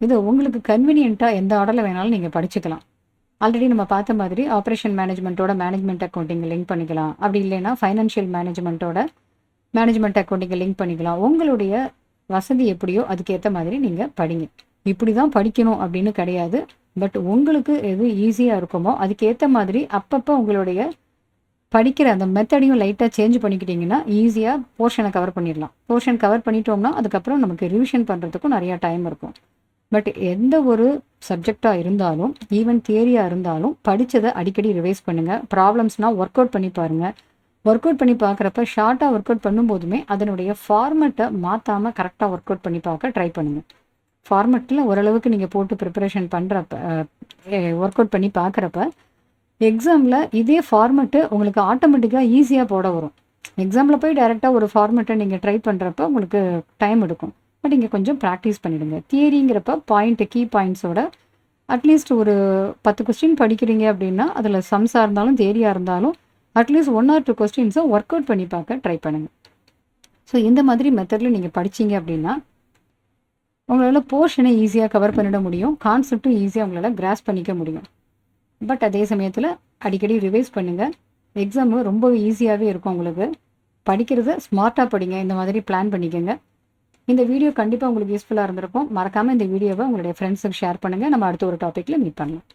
இது உங்களுக்கு கன்வீனியண்ட்டாக எந்த ஆர்டரில் வேணாலும் நீங்கள் படிச்சுக்கலாம். ஆல்ரெடி நம்ம பார்த்த மாதிரி ஆப்ரேஷன் மேனேஜ்மெண்ட்டோட மேனேஜ்மெண்ட் அக்கௌண்டிங்கை லிங்க் பண்ணிக்கலாம். அப்படி இல்லைன்னா ஃபைனான்ஷியல் மேனேஜ்மெண்ட்டோட மேனேஜ்மெண்ட் அக்கௌண்டிங்கை லிங்க் பண்ணிக்கலாம். உங்களுடைய வசதி எப்படியோ அதுக்கேற்ற மாதிரி நீங்கள் படிங்க. இப்படி தான் படிக்கணும் அப்படின்னு கிடையாது. பட் உங்களுக்கு எது ஈஸியாக இருக்குமோ அதுக்கேற்ற மாதிரி அப்பப்போ உங்களுடைய படிக்கிற அந்த மெத்தடையும் லைட்டாக சேஞ்ச் பண்ணிக்கிட்டிங்கன்னா ஈஸியாக போர்ஷனை கவர் பண்ணிடலாம். போர்ஷன் கவர் பண்ணிட்டோம்னா அதுக்கப்புறம் நமக்கு ரிவிஷன் பண்ணுறதுக்கும் நிறையா டைம் இருக்கும். பட் எந்த ஒரு சப்ஜெக்டாக இருந்தாலும், ஈவன் தியரியாக இருந்தாலும் படித்ததை அடிக்கடி ரிவைஸ் பண்ணுங்கள். ப்ராப்ளம்ஸ்னால் ஒர்க் அவுட் பண்ணி பாருங்கள். ஒர்க் அவுட் பண்ணி பார்க்குறப்ப ஷார்ட்டாக ஒர்க் அவுட் பண்ணும்போதுமே அதனுடைய ஃபார்மெட்டை மாற்றாமல் கரெக்டாக ஒர்க் அவுட் பண்ணி பார்க்க ட்ரை பண்ணுங்கள். ஃபார்மெட்டில் ஓரளவுக்கு நீங்கள் போட்டு ப்ரிப்பரேஷன் பண்ணுறப்ப ஒர்க் அவுட் பண்ணி பார்க்குறப்ப எக்ஸாமில் இதே ஃபார்மெட்டு உங்களுக்கு ஆட்டோமேட்டிக்காக ஈஸியாக போட வரும். எக்ஸாமில் போய் டைரெக்டாக ஒரு ஃபார்மெட்டை நீங்கள் ட்ரை பண்ணுறப்ப உங்களுக்கு டைம் எடுக்கும். பட் இங்கே கொஞ்சம் ப்ராக்டிஸ் பண்ணிவிடுங்க. தியரிங்கிறப்ப கீ பாயிண்ட்ஸோட அட்லீஸ்ட் ஒரு 10 கொஸ்டின் படிக்கிறீங்க அப்படின்னா அதில் சம்ஸாக இருந்தாலும் தியரியாக இருந்தாலும் அட்லீஸ்ட் 1 or 2 கொஸ்டின்ஸை ஒர்க் அவுட் பண்ணி பார்க்க ட்ரை பண்ணுங்கள். ஸோ இந்த மாதிரி மெத்தடில் நீங்கள் படிச்சிங்க அப்படின்னா உங்களால் போர்ஷனை ஈஸியாக கவர் பண்ணிட முடியும். கான்செப்டும் ஈஸியாக உங்களால் கிராஸ் பண்ணிக்க முடியும். பட் அதே சமயத்தில் அடிக்கடி ரிவைஸ் பண்ணுங்கள். எக்ஸாமு ரொம்ப ஈஸியாகவே இருக்கும். உங்களுக்கு படிக்கிறத ஸ்மார்ட்டாக படிங்க. இந்த மாதிரி பிளான் பண்ணிக்கோங்க. இந்த வீடியோ கண்டிப்பாக உங்களுக்கு யூஸ்ஃபுல்லாக இருந்திருக்கும். மறக்காமல் இந்த வீடியோவை உங்களுடைய ஃப்ரெண்ட்ஸுக்கு ஷேர் பண்ணுங்கள். நம்ம அடுத்த ஒரு டாப்பிக்கில் மீட் பண்ணலாம்.